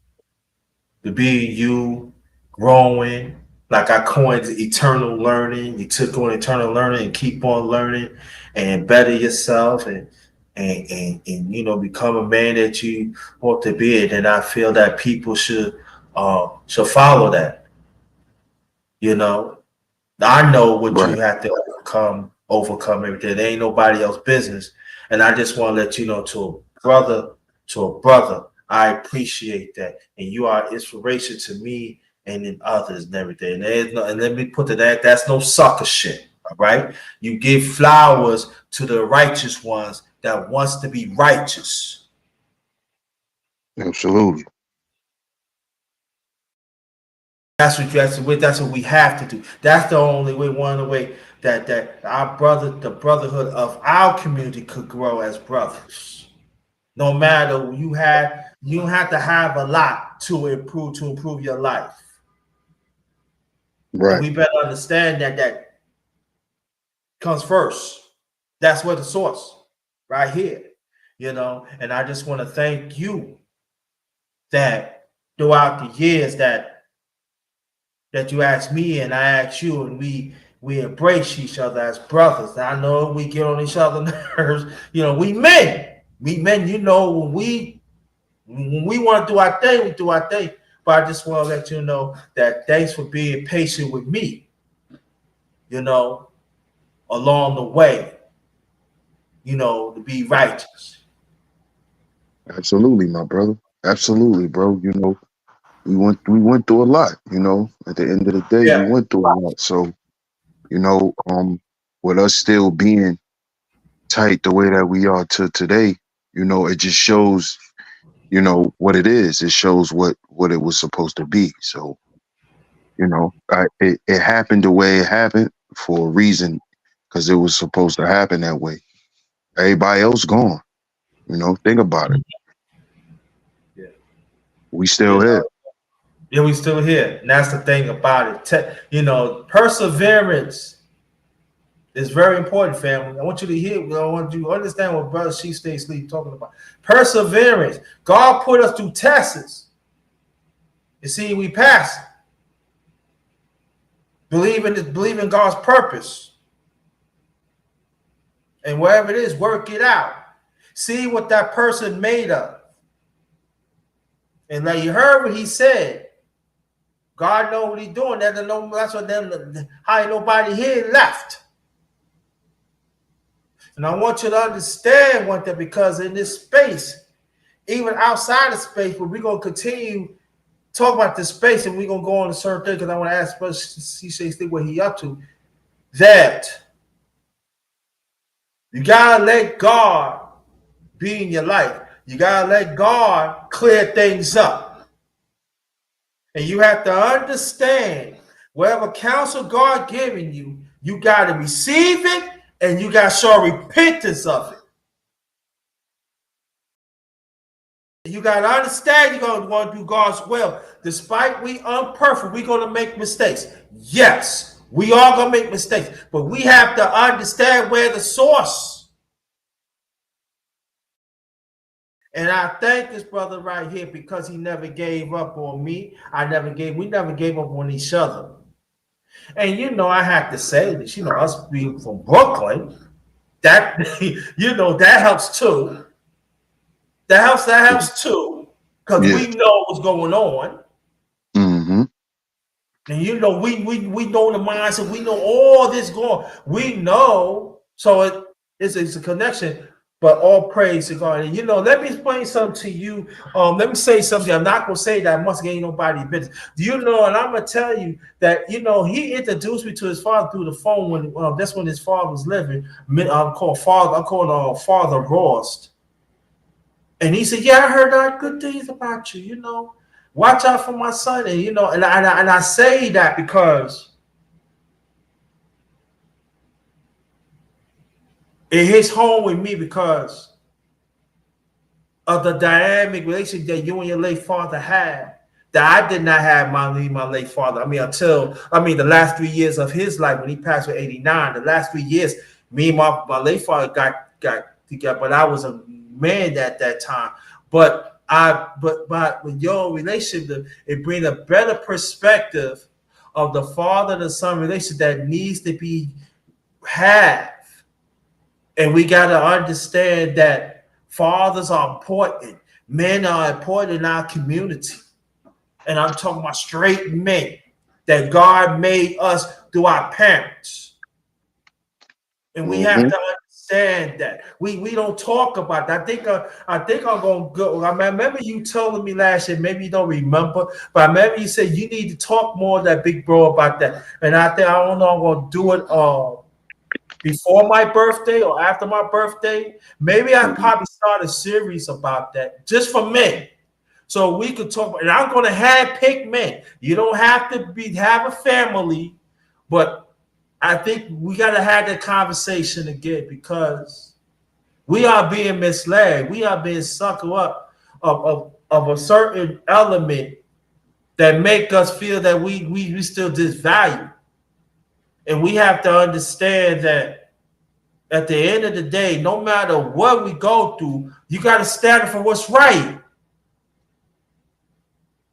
to being you, growing. Like I coined eternal learning. You took on eternal learning and keep on learning and better yourself and become a man that you ought to be. And I feel that people should follow that. You know, I know what you Right. have to overcome everything. It ain't nobody else's business. And I just want to let you know to a brother, I appreciate that. And you are inspiration to me and in others and everything. And let me put to that, that's no sucker shit. All right. You give flowers to the righteous ones that wants to be righteous. Absolutely. That's what we have to do. That's the only way, one of the way that our the brotherhood of our community could grow as brothers. No matter you don't have to have a lot to improve your life. And Right. we better understand that comes first. That's where the source, right here. And I just want to thank you that throughout the years that you ask me and I ask you, and we embrace each other as brothers. I know we get on each other's nerves. We men. We men, when we want to do our thing, we do our thing. But I just want to let you know that thanks for being patient with me, you know, along the way, to be righteous. Absolutely, my brother. Absolutely, bro. We went through a lot, At the end of the day, we Yeah. went through a lot. So, you know, um, with us still being tight the way that we are to today, it just shows, what it is. It shows what it was supposed to be. So, it happened the way it happened for a reason, because it was supposed to happen that way. Everybody else gone. Think about it. Yeah. We You still know, here. yeah, we still here. And that's the thing about it. Perseverance is very important, family. I want you to hear, I want you to understand what Brother She Stay Sleep talking about. Perseverance. God put us through tests. You see, we pass. Believe in God's purpose. And wherever it is, work it out. See what that person made of. And like you heard what he said. God know what he's doing. That's what them how ain't nobody here left. And I want you to understand one thing, because in this space, even outside of space, but we're gonna continue talk about this space, and we're gonna go on a certain thing, because I want to ask Brother CC what he up to. That you gotta let God be in your life. You gotta let God clear things up. And you have to understand whatever counsel God giving you, you got to receive it and you got to show repentance of it. You got to understand you're going to want to do God's will. Despite we imperfect, we're going to make mistakes. Yes, we are going to make mistakes, but we have to understand where the source. And I thank this brother right here, because he never gave up on me. We never gave up on each other. And I have to say this, us being from Brooklyn, that that helps too. That helps too. Because Yeah. we know what's going on. Mm-hmm. And we know the mindset, we know all this going. We know. So it's a connection. But all praise to God. And let me explain something to you. Let me say something. I'm not gonna say that I must gain nobody business. Do you know? And I'm gonna tell you that he introduced me to his father through the phone when that's when his father was living. I'm called Father Rost. And he said, "Yeah, I heard good things about you. Watch out for my son." And and I say that because it hits home with me because of the dynamic relationship that you and your late father had that I did not have my late father. Until the last 3 years of his life when he passed at 89. The last 3 years, me and my late father got together, but I was a man at that time. But with your relationship, it brings a better perspective of the father and the son relationship that needs to be had. And we got to understand that fathers are important. Men are important in our community. And I'm talking about straight men that God made us through our parents. And we have Mm-hmm. to understand that. We don't talk about that. I think I'm gonna go. I remember you telling me last year, maybe you don't remember, but I remember you said you need to talk more to that big bro about that. And I think I don't know, I'm gonna do it before my birthday or after my birthday. Maybe I Mm-hmm. probably start a series about that just for men. So we could talk, and I'm gonna have pick men. You don't have to have a family, but I think we gotta have that conversation again because we are being misled. We are being sucked up of a certain element that make us feel that we still disvalue. And we have to understand that at the end of the day, no matter what we go through, you got to stand for what's right.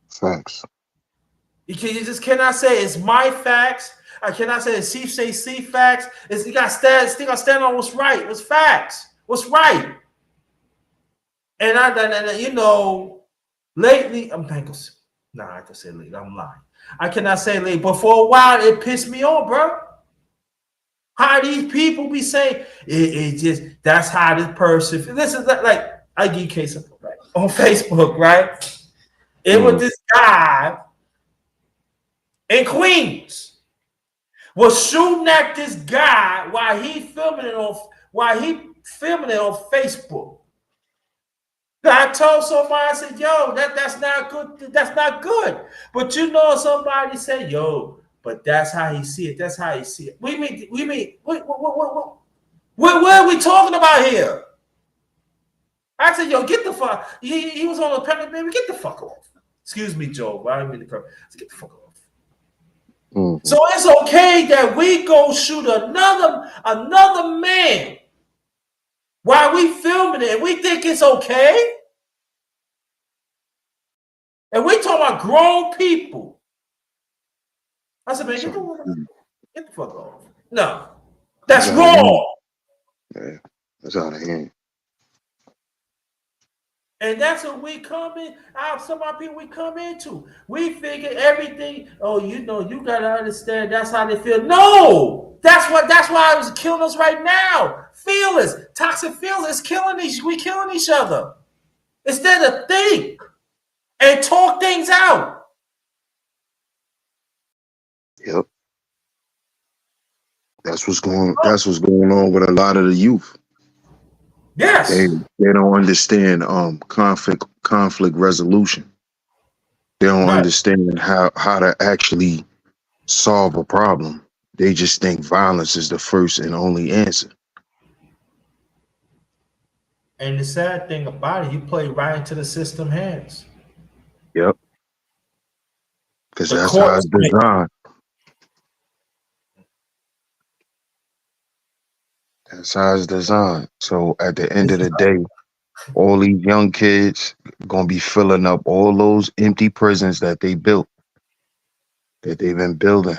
Facts. You just cannot say it's my facts. I cannot say it's C facts. You got to stand. Still got to stand on what's right. What's facts? What's right? And lately I'm thinking. Nah, I can say lately. I'm lying. I cannot say lately, but for a while it pissed me off, bro. How these people be saying it just that's how this person. This is like I give you a case of right on Facebook, right? It was Mm. this guy in Queens was shooting at this guy while he filming it on Facebook. I told somebody, I said, "Yo, that's not good. That's not good." But somebody said, "Yo, but that's how he see it. That's how he see it." What are we talking about here? I said, "Yo, get the fuck." He was on a pregnant baby. Get the fuck off. Excuse me, Joe. But I didn't mean to curse. Get the fuck off. Mm-hmm. So it's okay that we go shoot another man while we filming it, and we think it's okay. And we talking about grown people. I said, "Man, So get the fuck off." No, it's that's out of hand. wrong. Yeah, it's out of hand. And that's what we come in. Some of our people we come into. We figure everything. Oh, you gotta understand. That's how they feel. No, That's why it's killing us right now. Feelings, toxic feelings. It's killing We killing each other instead of think and talk things out. Yep. That's what's going on with a lot of the youth. They Yes. they don't understand conflict resolution. They don't Right. understand how to actually solve a problem. They just think violence is the first and only answer. And the sad thing about it, you play right into the system hands. Yep. Because The that's how it's courts make. designed. That's how it's designed. So at the end of the day, all these young kids gonna be filling up all those empty prisons that they built, that they've been building,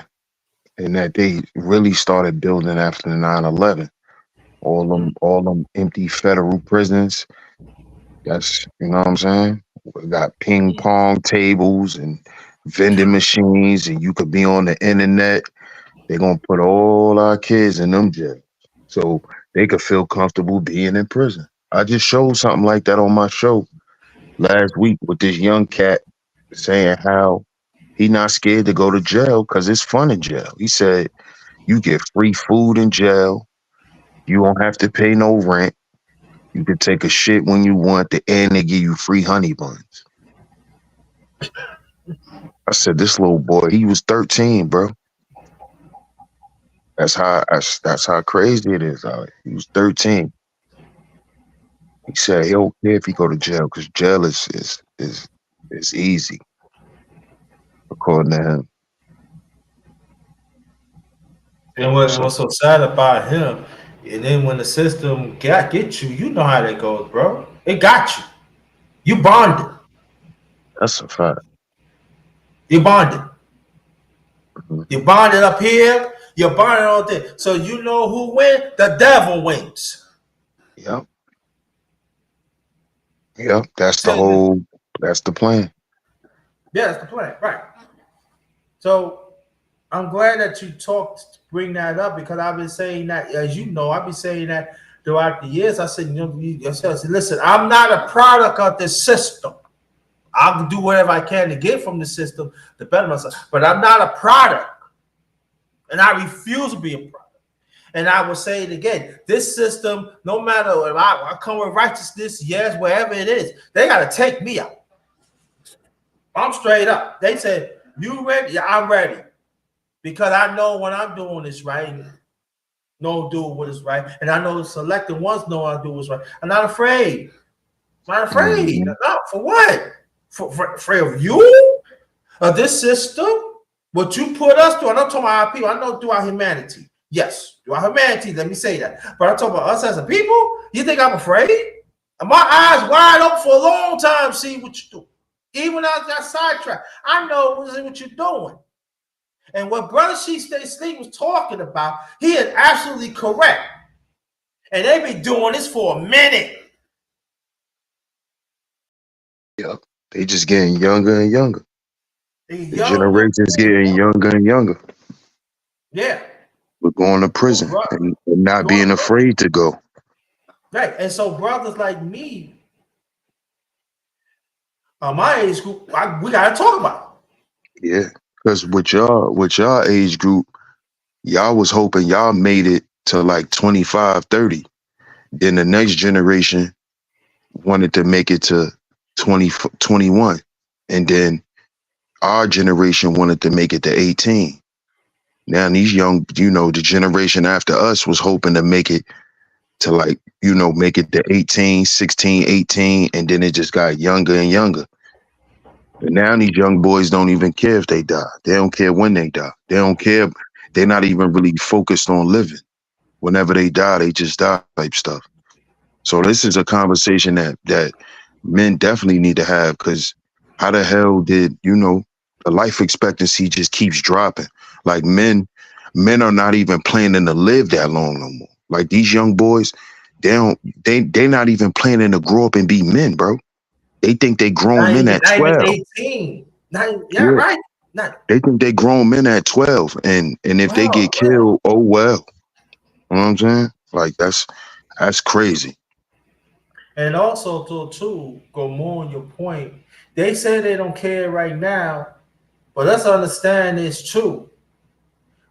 and that they really started building after the 9/11. All them empty federal prisons. That's what I'm saying. We got ping pong tables and vending machines, and you could be on the internet. They're gonna put all our kids in them jails, so they could feel comfortable being in prison. I just showed something like that on my show last week with this young cat saying how he not scared to go to jail because it's fun in jail. He said you get free food in jail. You don't have to pay no rent. You can take a shit when you want to, and they give you free honey buns. I said, this little boy, he was 13, bro. That's how crazy it is. He was 13. He said he don't care if he go to jail because jail is easy, according to him. And So what's so sad about him, and then when the system get you, you know how that goes, bro. It got you. You bonded. that's a fact. You bonded. Mhm. You bonded up here. You bonded all day. So you know who wins? The devil wins. Yep, yep. Say this. That's the plan. Yeah, that's the plan, right? So I'm glad that you talked, bring that up because I've been saying that, as you know, I've been saying that throughout the years. I said, I said, listen, I'm not a product of this system. I'll do whatever I can to get from the system to better myself, but I'm not a product, and I refuse to be a product. And I will say it again: this system, no matter if I come with righteousness, yes, wherever it is, they got to take me out. I'm straight up. They said, "You ready? Yeah, I'm ready." Because I know when I'm doing this right, no do what is right, and I know the selected ones know I do what's right. I'm not afraid. I'm not afraid. Hmm. No, for what? For afraid of you? Of this system? What you put us through? I'm not talking about our people. I know through our humanity. Yes, through our humanity. Let me say that. But I'm talking about us as a people. You think I'm afraid? And my eyes wide open for a long time. See what you do. Even when I got sidetracked, I know what you're doing. And what Brother She Stay Sleep was talking about, he is absolutely correct. And they've been doing this for a minute. Yep. They just getting younger and younger. The The younger, generation's getting younger and younger. yeah, We're going to prison and not going being to prison. afraid to go. Right. And so brothers like me, my age group, we gotta talk about Yeah. Because with y'all age group, y'all was hoping y'all made it to like 25, 30. Then the next generation wanted to make it to 20, 21. And then our generation wanted to make it to 18. Now these young, the generation after us was hoping to make it to like, make it to 18, 16, 18, and then it just got younger and younger. And now these young boys don't even care if they die. They don't care when they die. They don't care. They're not even really focused on living. Whenever they die, they just die type stuff. So this is a conversation that men definitely need to have because how the hell did the life expectancy just keeps dropping? Like men are not even planning to live that long no more. Like these young boys, they don't they not even planning to grow up and be men, bro. They think they grown men at not even 12. 18. Yeah, Yeah, right. Not they think they grown men at 12, and if they get well, yeah. killed, oh well. You know what I'm saying? Like that's crazy. And also to go more on your point, they say they don't care right now, but let's understand it's true.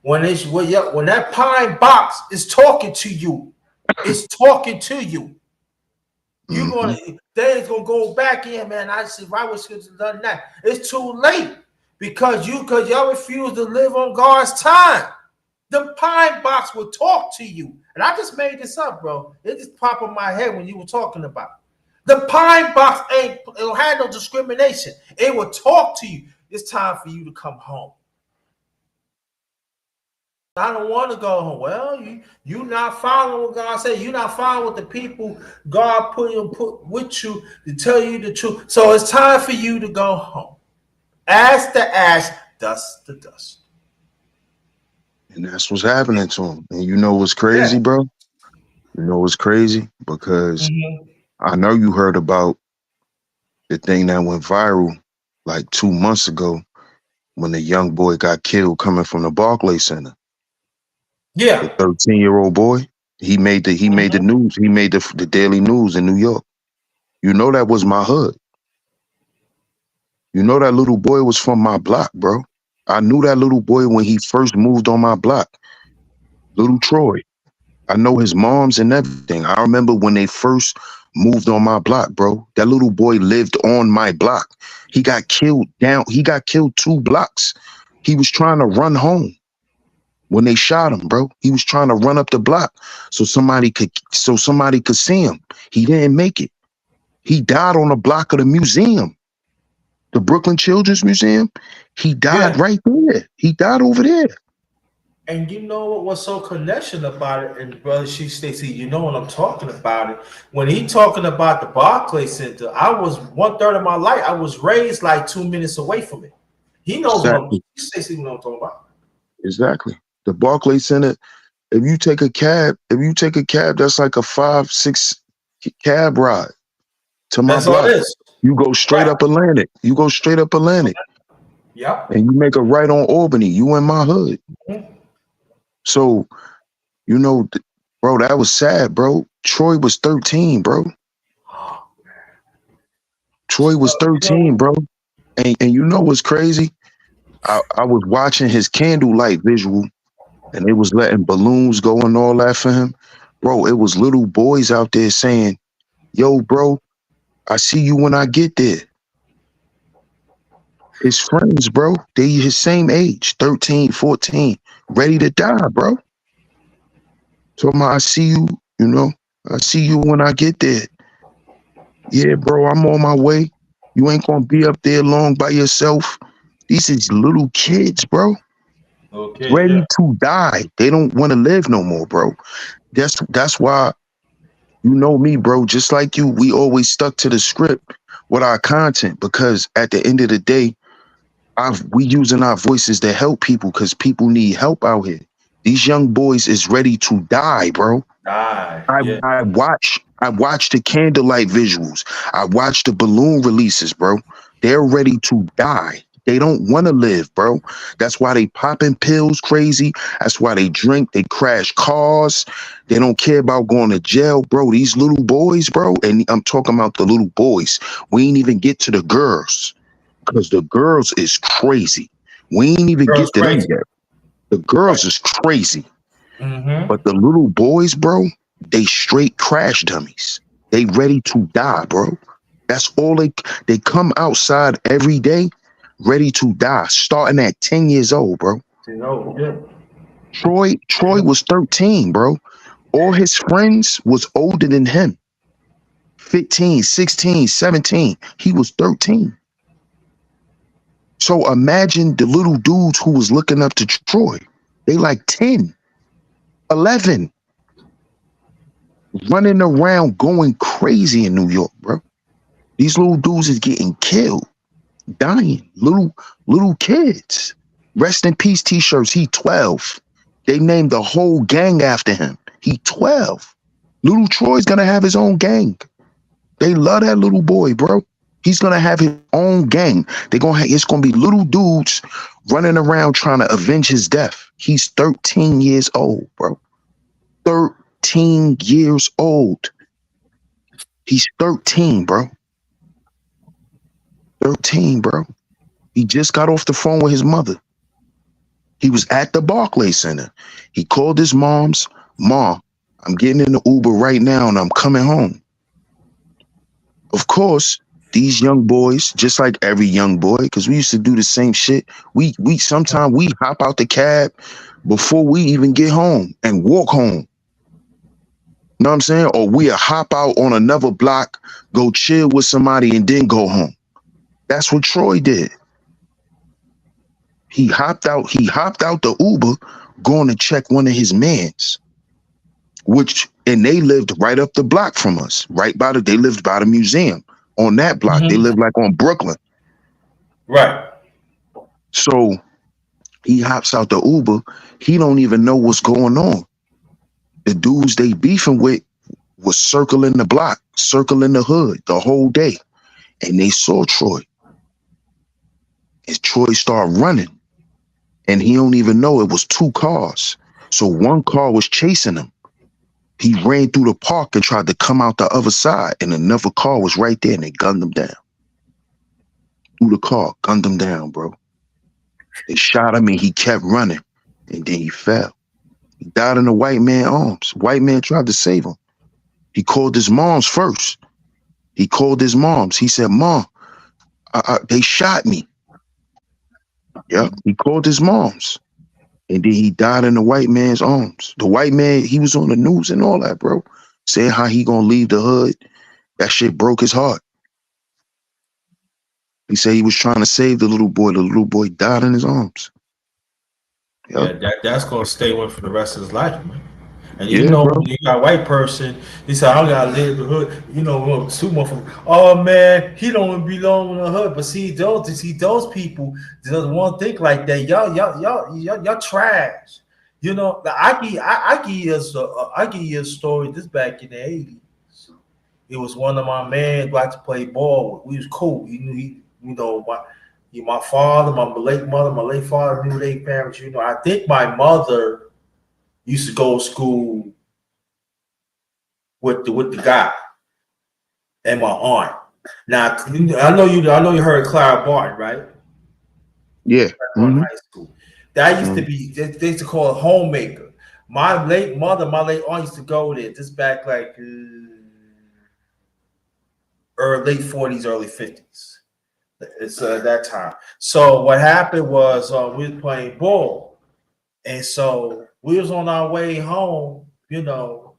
When that pine box is talking to you, it's talking to you. You're Hmm. gonna things gonna go back in, man. I see why we should have done that. It's too late because y'all refuse to live on God's time. The pine box will talk to you. And I just made this up, bro. It just popped in my head when you were talking about it. The pine box it don't have no discrimination. It will talk to you. It's time for you to come home. I don't want to go home. Well, you not following what God said. You not following what the people God put with you to tell you the truth. So it's time for you to go home. Ash to ash, dust to dust. And that's what's happening to them. And you know what's Yeah. crazy, bro? You know what's crazy? Because Mm-hmm. I know you heard about the thing that went viral like 2 months ago when the young boy got killed coming from the Barclay Center. Yeah. The 13-year-old boy. He made the news. He made the Daily News in New York. You know that was my hood. You know that little boy was from my block, bro. I knew that little boy when he first moved on my block, little Troy. I know his moms and everything. I remember when they first moved on my block, bro. That little boy lived on my block. He got killed down. He got killed 2 blocks. He was trying to run home when they shot him, bro. He was trying to run up the block so somebody could see him. He didn't make it. He died on the block of the museum, the Brooklyn Children's Museum. He died Yeah. right there. He died over there. And you know what was so connection about it, and brother Chief Stacy, you know what I'm talking about it. When he talking about the Barclay Center, I was 1/3 of my life. I was raised like 2 minutes away from it. He knows what I'm Exactly. Stacy what I'm talking about. Exactly. The Barclay Center. If you take a cab, that's like a 5, 6 cab ride to my That's all it block. is. You go straight Right. up Atlantic. You go straight up Atlantic, Yep. and you make a right on Albany. You in my hood. Mhm. So you know, bro, that was sad, bro. Troy was 13, bro. Troy was You know, 13, bro. And you know what's crazy? I was watching his candlelight visual, and it was letting balloons go and all that for him. Bro, it was little boys out there saying, yo, bro, I see you when I get there. His friends, bro, they his same age, 13, 14, ready to die, bro. So I see you, you know, I see you when I get there. Yeah, bro, I'm on my way. You ain't gonna be up there long by yourself. These is little kids, bro, okay, ready yeah. to die. They don't want to live no more, bro. That's why you know me, bro. Just like you, we always stuck to the script with our content because at the end of the day, we using our voices to help people because people need help out here. These young boys is ready to die, bro. Die. I Yeah. I watch I watch the candlelight visuals. I watch the balloon releases, bro. They're ready to die. They don't want to live, bro. That's why they popping pills crazy. That's why they drink. They crash cars. They don't care about going to jail, bro. These little boys, bro, and I'm talking about the little boys. We ain't even get to the girls because the girls is crazy. We ain't even Girl's get to them crazy. yet. The Right. girls is crazy. Mm-hmm. But the little boys, bro, they straight crash dummies. They ready to die, bro. That's all they come outside every day ready to die, starting at 10 years old, bro. You know, yeah. Troy was 13, bro. All his friends was older than him. 15, 16, 17. He was 13. So imagine the little dudes who was looking up to Troy. They like 10, 11, running around going crazy in New York, bro. These little dudes is getting killed, dying. Little kids. Rest in peace t-shirts. He 12. They named the whole gang after him. He 12. Little Troy's gonna have his own gang. They love that little boy, bro. He's gonna have his own gang. It's gonna be little dudes running around trying to avenge his death. He's 13 years old, bro. 13 years old. He's 13, bro. 13, bro. He just got off the phone with his mother. He was at the Barclay Center. He called his mom's, Mom, I'm getting in the Uber right now and I'm coming home. Of course, these young boys, just like every young boy, because we used to do the same shit. We sometimes we hop out the cab before we even get home and walk home. You know what I'm saying? Or we'll hop out on another block, go chill with somebody, and then go home. That's what Troy did. He hopped out the Uber going to check one of his mans, and they lived right up the block from us, they lived by the museum. On that block, they Mm-hmm. lived like on Brooklyn. Right. So he hops out the Uber. He don't even know what's going on. The dudes they beefing with was circling the block, circling the hood the whole day. And they saw Troy. And Troy started running. And he don't even know it was 2 cars. So one car was chasing him. He ran through the park and tried to come out the other side, and another car was right there, and they gunned him down. Through the car, gunned him down, bro. They shot him, and he kept running, and then he fell. He died in a white man's arms. White man tried to save him. He called his mom's first. He called his mom's. He said, "Mom, they shot me." Yeah, he called his mom's. And then he died in the white man's arms. The white man, he was on the news and all that, bro. Saying how he gonna leave the hood. That shit broke his heart. He said he was trying to save the little boy. The little boy died in his arms. Yeah, Yep. that's gonna stay with him for the rest of his life, man. And you Yeah, know, bro. when you got a white person, he said, "I gotta live the hood." You know, two motherfuckers. Oh man, he don't belong in the hood. But those people doesn't want to think like that. Y'all trash. You know, I give you a story. This back in the '80s. It was one of my men who I to play ball with. We was cool. He knew my father, my late mother, my late father knew their parents. You know, I think my mother used to go to school with the guy and my aunt. Now I know you heard Clara Barton, right? Yeah. On Mm-hmm. high school. That used to Mm-hmm. be they used to call it homemaker. My late mother, my late aunt used to go there. This back like late 40s, early 50s. It's that time. So what happened was we was playing ball, and so we was on our way home. You know,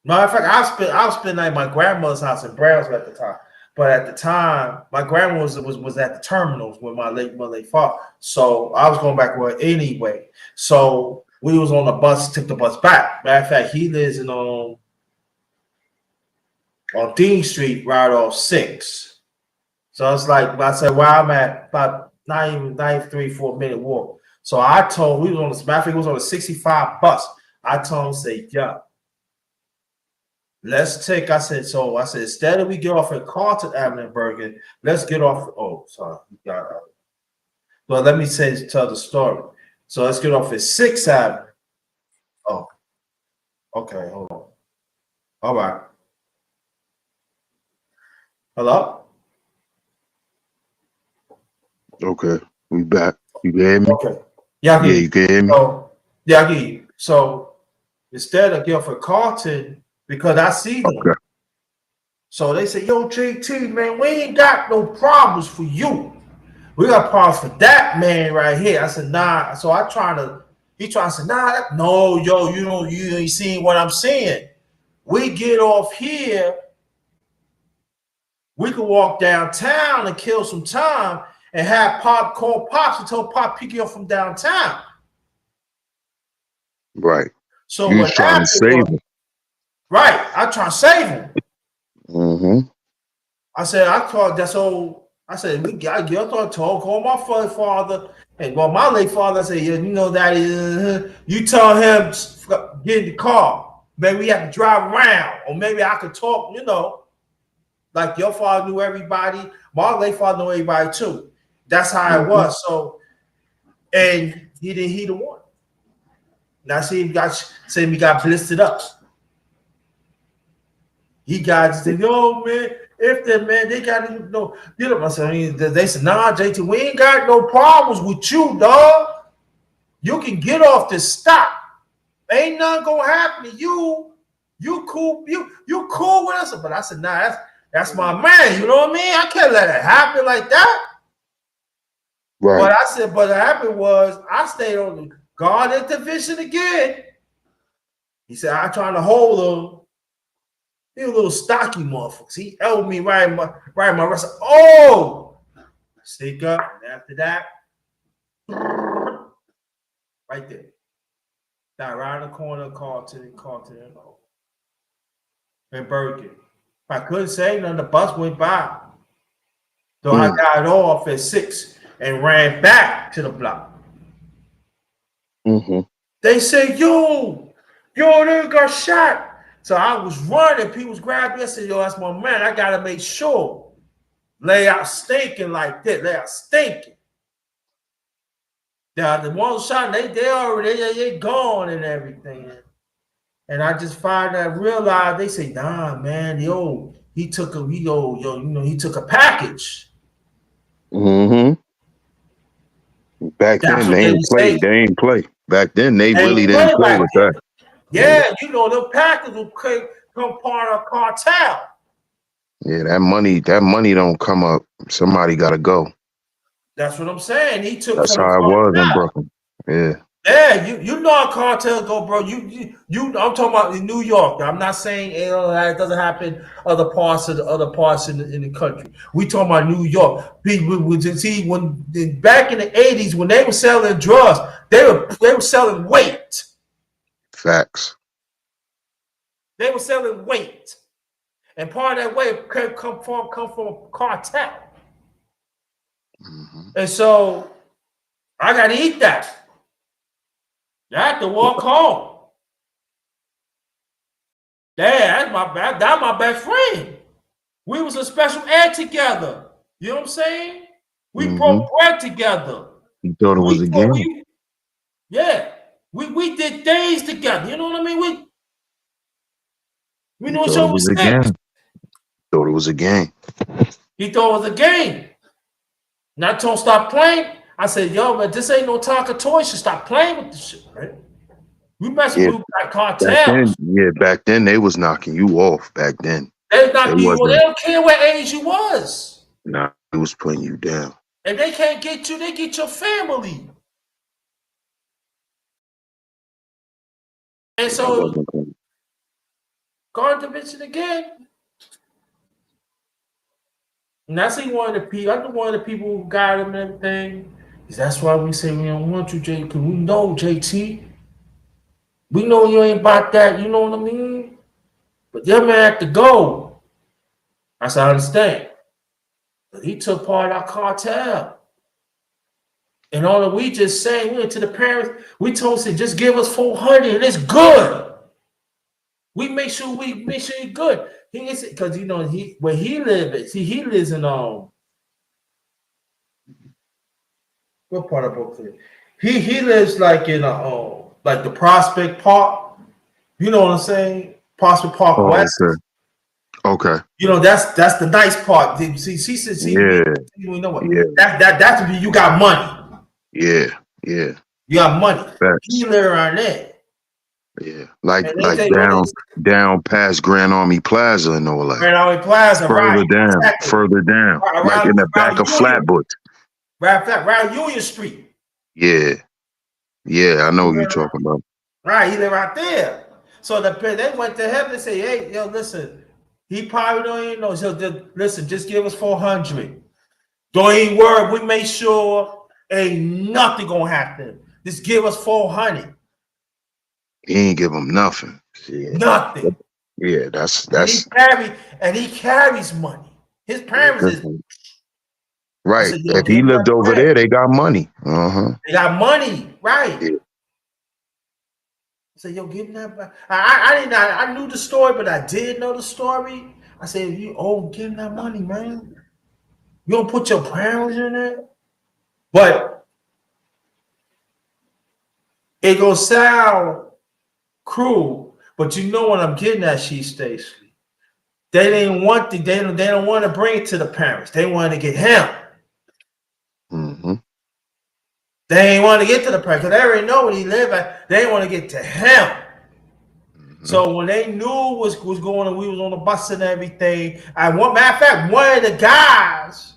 matter of fact, I was spending like my grandmother's house in Brownsville at the time. But at the time, my grandma was at the terminals with my late father. So I was going back with her anyway. So we was on the bus, took the bus back. Matter of fact, he lives in on Dean Street, right off 6. So it's like I said, where I'm at, about not even 3-4 minute walk. So I told we was on the matter of fact, it was on the 65 bus. I told him, say, yeah, let's take. I said, instead of we get off at Carlton Avenue in Bergen, let's get off. Oh, sorry, you got. Well, let me tell the story. So let's get off at 6th Avenue. Oh, okay, hold on. All right. Hello. Okay. We back. You can hear me? Okay. Yeah, I Yeah, get you you. can hear me? So yeah, I get you. So instead of get off at Carlton, because I see them. Okay. So they say, yo, JT, man, we ain't got no problems for you. We got problems for that man right here. I said, nah. So he trying to say, nah, no, yo, you ain't seeing what I'm saying. We get off here, we could walk downtown and kill some time and have Pop call Pops and tell Pop pick you up from downtown. Right. So You was what trying to happened save was, him. right, I try to save him. Mm-hmm. I said, I called that's all. I said, we got get up told, call my father. And well, my late father, I said, yeah, you know that is you tell him get in the car. Maybe we have to drive around, or maybe I could talk, like your father knew everybody. My late father knew everybody too. That's how it Mm-hmm. was. So and he didn't heed the warning. Now see him got blistered up. He got to say, yo, man, if that man, they got to get up. I said, they said, nah, JT, we ain't got no problems with you, dog. You can get off this stop. Ain't nothing gonna happen to you. You cool, you cool with us. But I said, nah, that's my man. You know what I mean? I can't let it happen like that. But Right. I said, but what happened was I stayed on the guard intervention again. He said, I trying to hold him. He was a little stocky motherfuckers. He held me right in my wrist. Oh, stick up. And after that, right there. That right in the corner, Carlton, and Bergen. I couldn't say nothing. The bus went by. So I Mm. got off at 6 and ran back to the block. Mm-hmm. They said, they got shot. So I was running. People was grabbing me. I said, yo, that's my man. I got to make sure. Lay out stinking like that. Lay out stinking. The one shot, they already they gone and everything. And I just find that realized they say, nah, man, yo, he took a he took a package. Hmm. Back That's then what they they ain't would play. say. They ain't play. Back then they They really ain't didn't play play back with then. that. Yeah, Yeah, the package will come part of cartel. yeah. That money don't come up. Somebody got to go. That's what I'm saying. He took That's from the how it was in cartel. Brooklyn. Yeah, Yeah, you know how cartels go, bro. I'm talking about in New York. I'm not saying it doesn't happen other parts in the country. We talking about New York. We see when back in the '80s when they were selling drugs, they were selling weight. facts. They were selling weight, and part of that weight could come from a cartel. Hmm. And so I got to eat that. I have to walk home. That's my best friend. We was a special ed together. You know what I'm saying? We Hmm. broke bread together. He thought it was We a fought, game. yeah. We did things together. You know what I mean? We He knew each thought it other was a was six. game. Thought it was a game. He thought it was a game. And I told him stop playing. I said, yo, man, this ain't no Tonka toy. You should stop playing with this shit, right? We messing Yeah, with like back then. cartels. Yeah, back then they was knocking you off. Back then They they not you. They wasn't. don't care what age you was. Nah, it was putting you down. And they can't get you. They get your family. And Yeah, that so wasn't cool. going to mention again. And that's one of the people. I'm one of the people who got him and everything. That's why we say we don't want you, JT. Because we know, JT. We know you ain't about that. You know what I mean? But your man had to go. That's I understand. But he took part of our cartel. And all that we just saying, we went to the parents. We told them just give us 400 and it's good. We make sure it's good. He is because he where he lives. See, he lives in what part of Brooklyn? He lives like in like the Prospect Park. You know what I'm saying? Prospect Park Oh, West. okay. Okay. That's the nice part. Yeah. You know what? Yeah. That's where you got money. Yeah. Yeah. You got money. He Facts. live around there. Yeah. Like And they like think when down it's down past Grand Army Plaza and all that. Grand Army Plaza, right? Further down. Exactly. Further down. Right, Like in the back around of Union, Flatbush. around Union Street. Yeah. Yeah. I know He what you're live talking about. Right, he live right there. So they went to him and say, "Hey, yo, listen, he probably don't even know. So listen, just give us 400. Don't even worry. We make sure ain't nothing gonna happen. Just give us 400. He ain't give him nothing. Yeah. Nothing. Yeah, And he that's carries money. His yeah, parents 'cause is. I right. said, yo, If give he him that lived over bread. there, they got money. Uh-huh. They got money, right? Yeah. I said, yo, give him that back. I knew the story, but I did know the story. I said, give him that money, man. You don't put your parents in it. But it gonna sound cruel, but you know what I'm getting at, she Stacy. They didn't want they don't want to bring it to the parents. They wanted to get him. Mm-hmm. They ain't want to get to the parents because they already know where he live at. They want to get to him. Mm-hmm. So when they knew was going on, we was on the bus and everything. And one matter of fact, one of the guys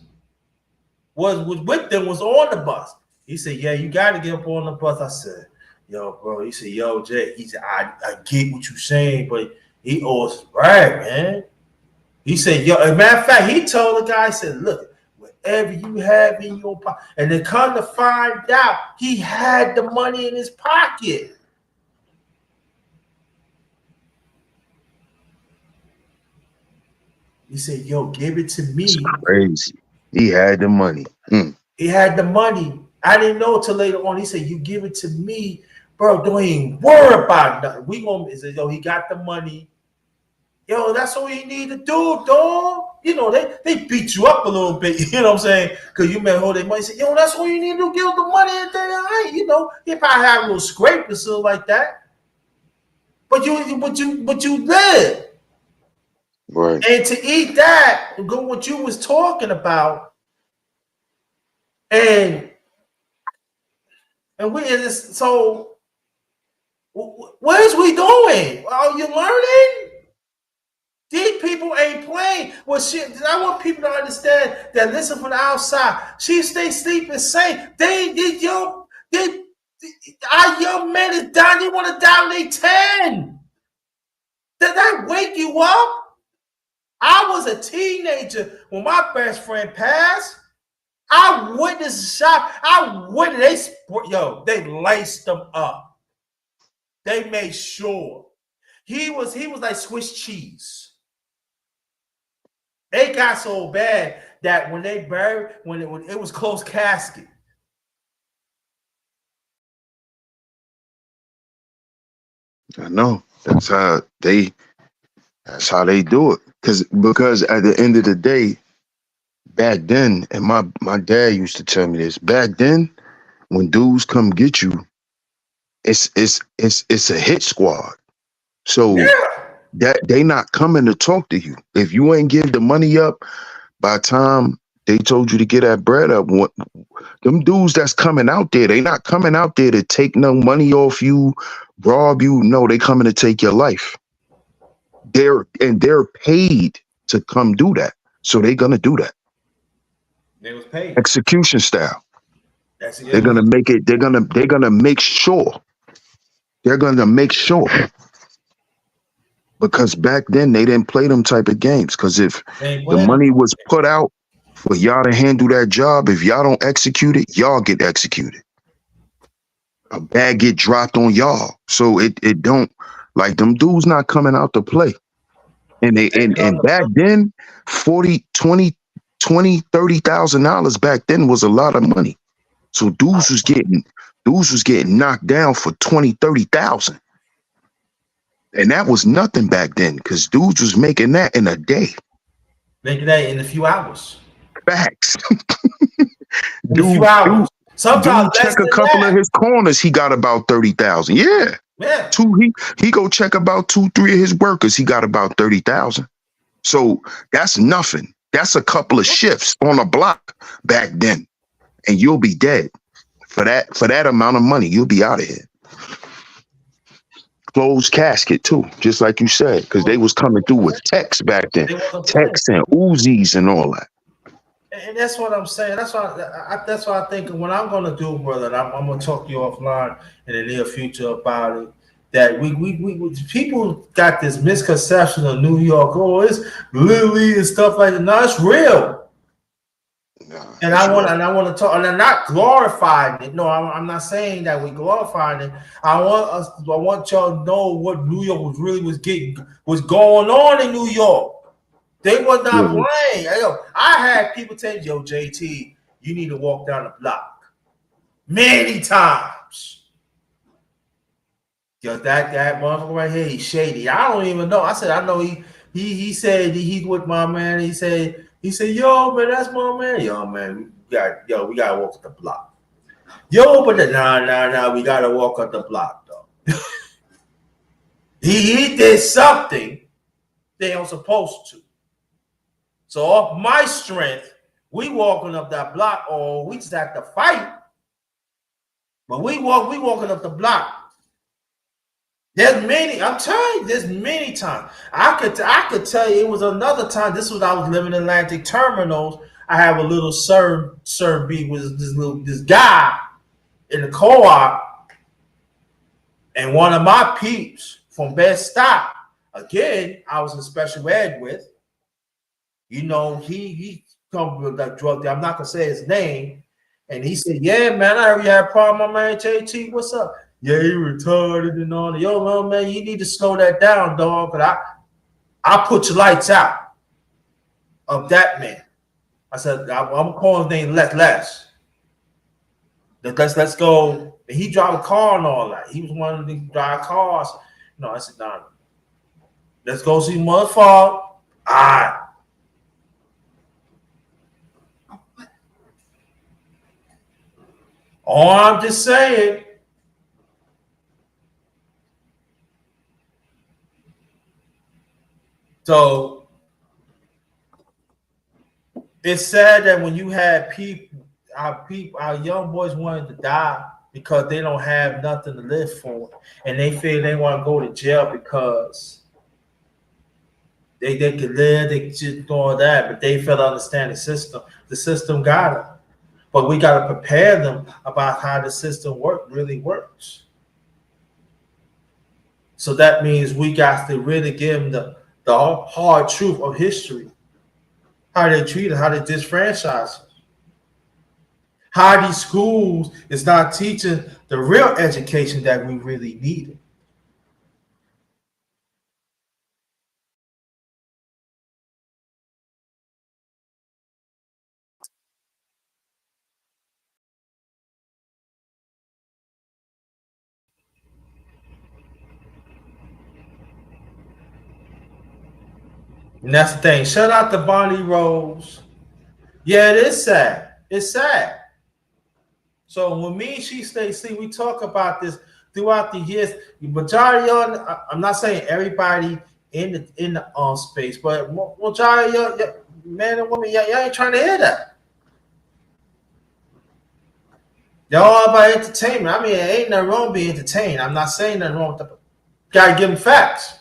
was with them, was on the bus. He said, "Yeah, you got to get up on the bus." I said, "Yo, bro." He said, "Yo, Jay." He said, "I get what you're saying, but he owes right, man." He said, "Yo." As a matter of fact, he told the guy, he said, "Look, whatever you have in your pocket," and then come to find out, he had the money in his pocket. He said, "Yo, give it to It's me." crazy. He had the money. Mm. He had the money. I didn't know until later on. He said, "You give it to me, bro. Don't even worry about nothing. We gonna." He said, "Yo, he got the money. Yo, that's all you need to do, dog. You know, they beat you up a little bit. You know what I'm saying? Because you may hold their money. Say, yo, that's all you need to do. Give them the money and then, all right, you know, he probably have a little scrape or something like that. but you live. Right. And to eat that, go what you was talking about, and we is so what is we doing? Are you learning? These people ain't playing. Well, shit, I want people to understand that listen from the outside. She stay sleeping safe. They, our young men is dying. They want to die when they 10. Did that wake you up? I was a teenager when my best friend passed. I witnessed the shot. They laced them up. They made sure. He was like Swiss cheese. It got so bad that when they buried, when it was closed casket. I know. That's how they do it. Because at the end of the day, back then, and my dad used to tell me this, back then, when dudes come get you, it's a hit squad. So Yeah. that they not coming to talk to you. If you ain't give the money up by the time they told you to get that bread up, them dudes that's coming out there, they not coming out there to take no money off you, rob you. No, they coming to take your life. They're paid to come do that. So they're gonna do that. They was paid. Execution style. That's They're it. gonna make it, they're gonna make sure. They're gonna make sure. Because back then they didn't play them type of games. Because if They ain't the playing them. money was put out for y'all to handle that job, if y'all don't execute it, y'all get executed. A bag get dropped on y'all. So it don't, like, them dudes not coming out to play. And they They come and to back play. then, 40, 20, 20, $30,000 back then was a lot of money. So dudes was getting knocked down for 20, 30,000. And that was nothing back then, because dudes was making that in a day. Making that in a few hours. Facts. In a few Dude, hours. dude, Sometimes dude, less check a than couple of that. his corners. He got about 30,000. Yeah, Yeah. two. He go check about 2, 3 of his workers. He got about 30,000. So that's nothing. That's a couple of shifts on a block back then, and you'll be dead for that. For that amount of money, you'll be out of here. Closed casket too, just like you said, because they was coming through with techs back then, They wasn't playing. techs and Uzis and all that. And that's what I'm saying. That's why I think what I'm gonna do, brother. And I'm gonna talk to you offline in the near future about it. That people got this misconception of New York. Oh, it's Lily and stuff like that. No, it's real. Nah, And it's I want real. and I want to talk. And I'm not glorifying it. No, I'm not saying that we glorifying it. I want y'all to know what New York was going on in New York. They was not Yeah, playing. Yo, I had people tell me, yo, JT, you need to walk down the block many times. Yo, that motherfucker right here, he's shady. I don't even know. I said, I know he said he's with my man. He said, yo, man, that's my man. Yo, man, we gotta walk up the block. Yo, but nah, we gotta walk up the block though. He did something they don't supposed to. So off my strength, we walking up that block, or we just have to fight. But we walking up the block. There's many. I'm telling you, there's many times. I could tell you it was another time. This was I was living in Atlantic Terminals. I have a little Sir B was this guy in the co-op, and one of my peeps from Best Stop. Again, I was in special ed with. He come with that drug deal. I'm not gonna say his name. And he said, "Yeah, man, I heard you had a problem, my man. JT, what's up? Yeah, he retarded and all that. Yo, man, you need to slow that down, dog. Cause I put your lights out of that man." I said, I'm calling his name Les. Let's go. And he drive a car and all that. He was one of the drive cars. No, I said, nah, let's go see motherfucker. All right. All I'm just saying, So it's sad that when you had people, our young boys wanted to die because they don't have nothing to live for, and they feel they want to go to jail because they could live, they could just do all that, but they fail to understand the system. The system got them, but we got to prepare them about how the system really works. So that means we got to really give them the hard truth of history, how they treat us, how they disfranchise us, how these schools is not teaching the real education that we really needed. And that's the thing. Shout out to Bonnie Rose. Yeah, it is sad. It's sad. So when me and she stay see, we talk about this throughout the years. The majority on, I'm not saying everybody in the space, but majority of men and women, y'all ain't trying to hear that. Y'all all about entertainment. I mean, it ain't nothing wrong being entertained. I'm not saying nothing wrong with that. Gotta give them facts.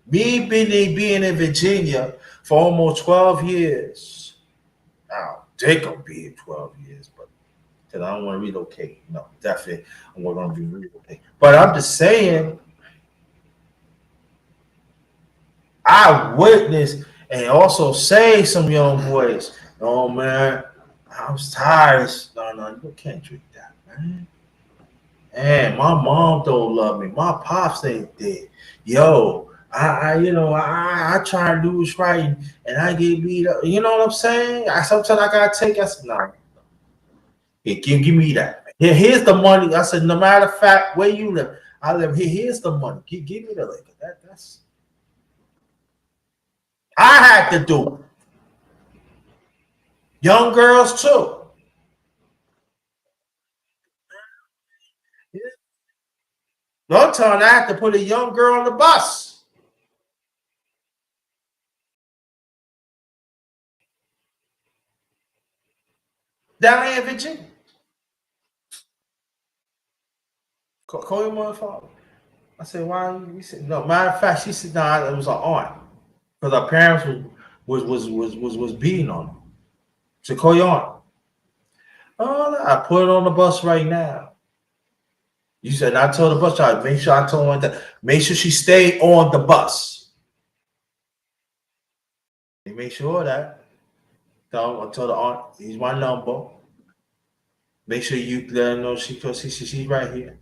Me being in Virginia for almost 12 years. Now, Jacob being 12 years, but because I don't want to relocate. No, definitely, I'm going to be relocate. But I'm just saying, I witnessed and also say some young boys, oh man, I was tired. No, you can't drink that, man. And my mom don't love me. My pops ain't dead. Yo, I try to do what's right, and I get beat up. You know what I'm saying? Sometimes I gotta take us. No, here, give me that. Here's the money. I said, no matter of fact where you live, I live here. Here's the money. Give me the liquor. That's I had to do it. Young girls too. One time I had to put a young girl on the bus down here in Virginia. Call your mother father. I said, why? We said, no. Matter of fact, she said, no, it was her aunt because our parents was beating on her. So call your aunt. Oh, I put it on the bus right now. You said I told the bus driver, make sure I told her that, make sure she stay on the bus. They make sure of that. I told the aunt, he's my number. Make sure you let her know she's right here.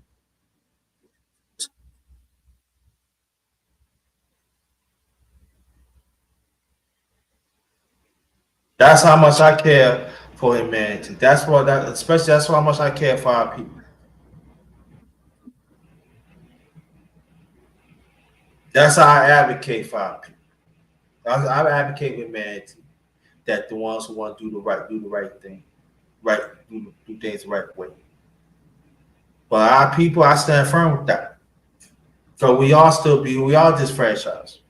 That's how much I care for humanity. That's what that especially that's how much I care for our people. That's how I advocate for our people. I advocate with humanity that the ones who want to do the right thing, right, do things the right way. But our people, I stand firm with that. So we all this franchise.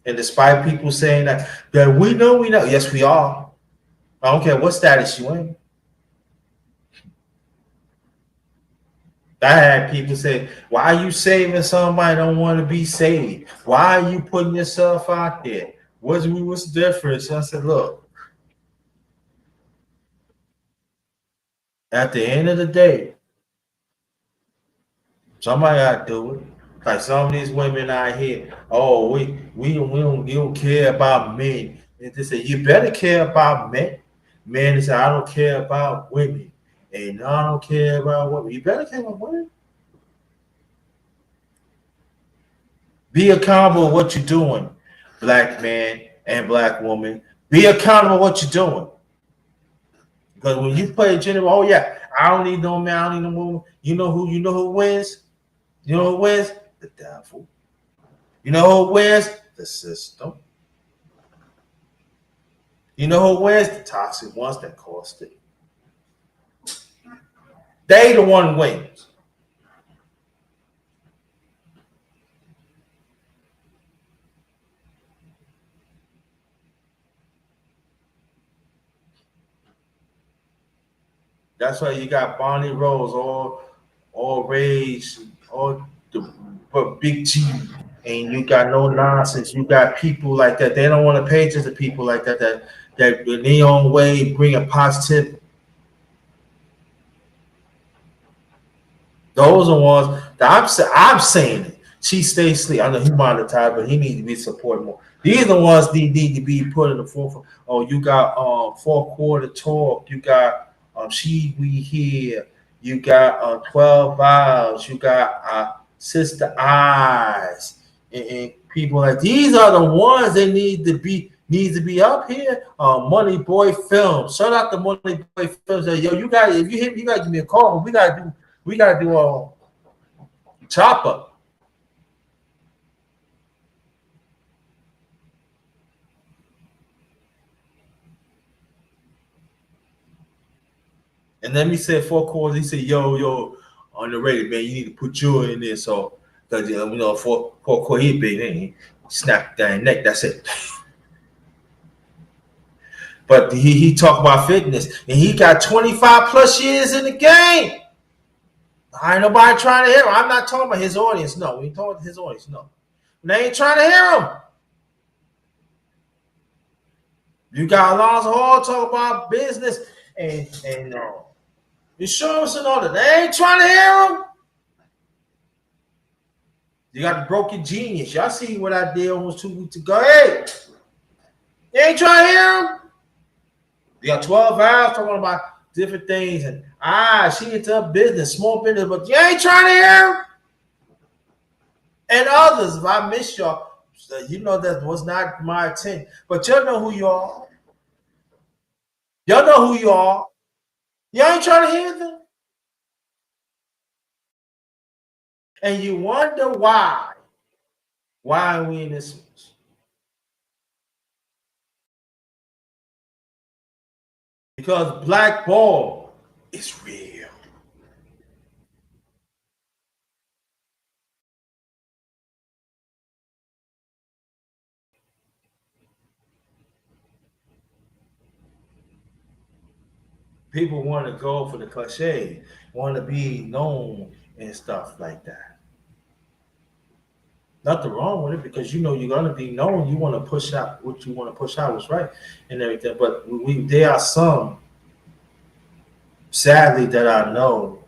And despite people saying that we know, yes, we are. I don't care what status you in. I had people say, why are you saving somebody that don't want to be saved? Why are you putting yourself out there? What's the difference? I said, look, at the end of the day, somebody got to do it. Like some of these women out here, oh, we don't care about men. And they say, you better care about men. Men say, I don't care about women. And I don't care about women. You better care about women. Be accountable for what you're doing, black man and black woman. Be accountable for what you're doing. Because when you play general, oh yeah, I don't need no man, I don't need no woman. You know who wins? You know who wins? The devil. You know who wins? The system. You know who wins? The toxic ones that caused it. They the one wins. That's why you got Bonnie Rose, all rage, all the but Big G, and you got no nonsense. You got people like that. They don't want to pay attention to people like that. That in their own way bring a positive. Those are ones that I'm saying it. She stays asleep. I know he monetized, but he needs to be supported more. These are the ones that need to be put in the forefront. Oh, you got four quarter talk. You got she we here. You got 12 vows. You got sister eyes and people like these are the ones that need to be up here. Money Boy Films. Shout out to Money Boy Films. Yo, you got if you hit, you gotta give me a call. We gotta do chopper. And then he said four quarters. He said, yo, on the radio, man, you need to put you in there. So, because, four quarter, he big, then he snapped down neck. That's it. But he talked about fitness, and he got 25 plus years in the game. I ain't nobody trying to hear him. I'm not talking about his audience. No, we ain't talking about his audience. No. They ain't trying to hear him. You got Alonzo Hall talk about business and insurance and all that. They ain't trying to hear him. You got the broken genius. Y'all see what I did almost 2 weeks ago. Hey, you ain't trying to hear him. You got 12 hours talking about different things. And she into a business, small business, but you ain't trying to hear him. And others, if I miss y'all, you know that was not my intent. But y'all know who you are. Y'all know who you are. Y'all ain't trying to hear them. And you wonder why. Why are we in this? Because black ball is real. People want to go for the cliche, want to be known and stuff like that. Nothing wrong with it because you know you're gonna be known. You want to push out what you want to push out was right and everything. But there are some, sadly, that I know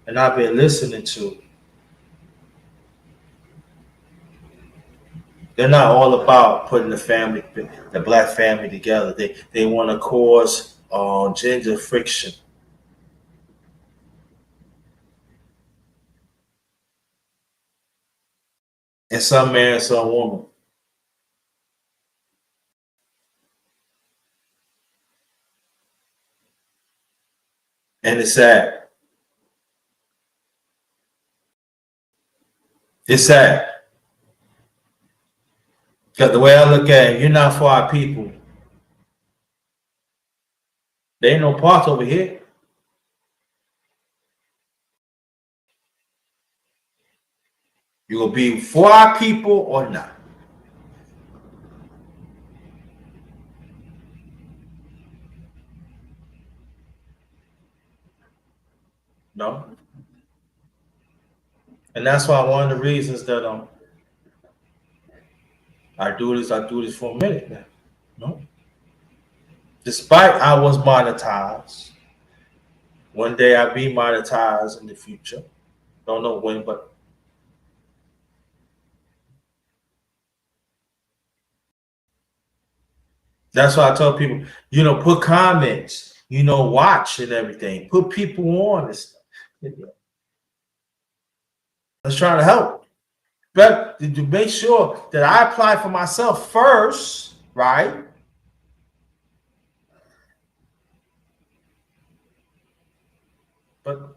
and I've been listening to. They're not all about putting the black family together. They want to cause gender friction, and some man, and some woman. And it's sad. It's sad. Because the way I look at it, you're not for our people. There ain't no parts over here. You gonna be for our people or not? No. And that's why one of the reasons that I do this for a minute now. No. Despite I was monetized, one day I'll be monetized in the future. Don't know when, but that's why I tell people, put comments, watch and everything. Put people on and stuff. Let's try to help. But to make sure that I apply for myself first, right? But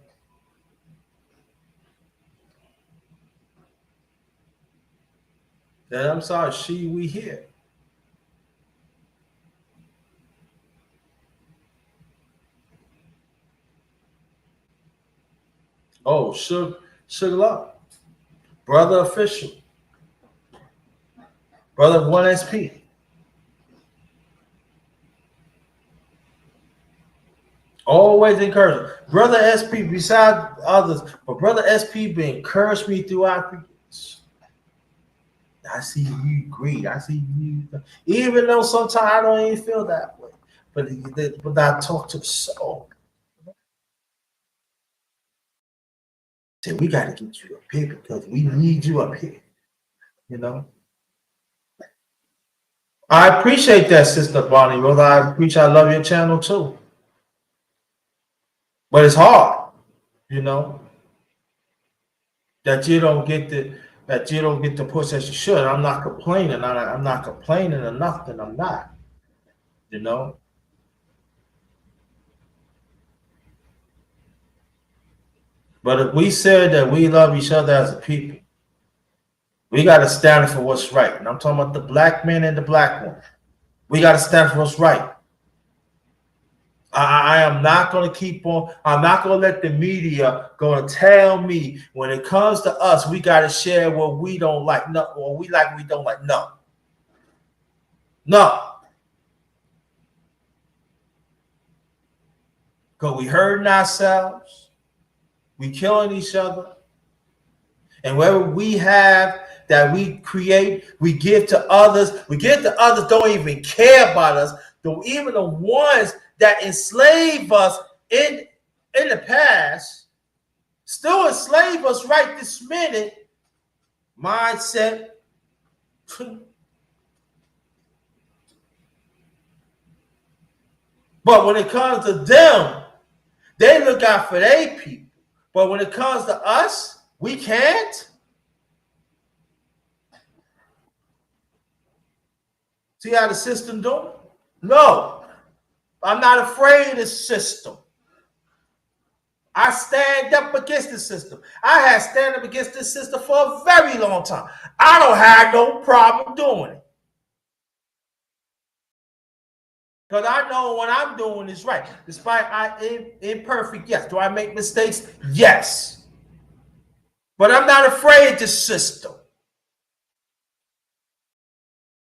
then I'm sorry, we here. Oh, Sugar Love, brother official, brother of 1SP. Always encourage. Brother SP, besides others, but Brother SP been encouraged me throughout the years. I see you agree. I see you, even though sometimes I don't even feel that way. But I talk to the soul. Say we got to get you up here because we need you up here. You know. I appreciate that, Sister Bonnie. Brother, I love your channel too. But it's hard, you know, that you don't get the push as you should. I'm not complaining. I'm not complaining or nothing. I'm not. You know. But if we said that we love each other as a people, we got to stand for what's right. And I'm talking about the black man and the black woman. We got to stand for what's right. I am not going to keep on. I'm not going to let the media going to tell me when it comes to us, we got to share what we don't like. No, what we like, we don't like. No. No. Because we hurting ourselves. We killing each other. And whatever we have that we create, we give to others. We give to others don't even care about us. Though even the ones that enslave us in the past still enslave us right this minute. Mindset. But when it comes to them, they look out for their people. But when it comes to us, we can't. See how the system do it? No, I'm not afraid of the system. I stand up against the system. I have stand up against this system for a very long time. I don't have no problem doing it. Because I know what I'm doing is right. Despite I imperfect, yes. Do I make mistakes? Yes. But I'm not afraid of the system.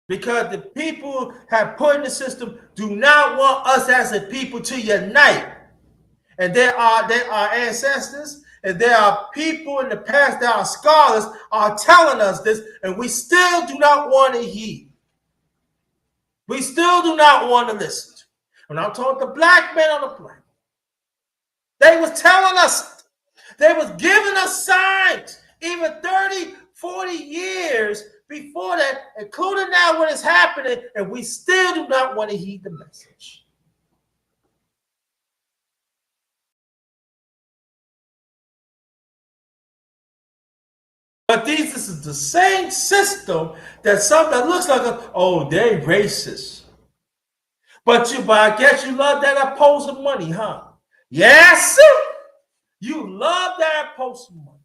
Because the people have put in the system do not want us as a people to unite. And there are ancestors, and there are people in the past that are scholars are telling us this, and we still do not want to heed. We still do not want to listen. When I'm talking to black men on the planet, they was telling us, they was giving us signs, even 30, 40 years before that, including now what is happening, and we still do not want to heed the message. But this is the same system that something that looks like oh, they're racist. But I guess you love that opposing money, huh? Yes, sir. You love that opposing money.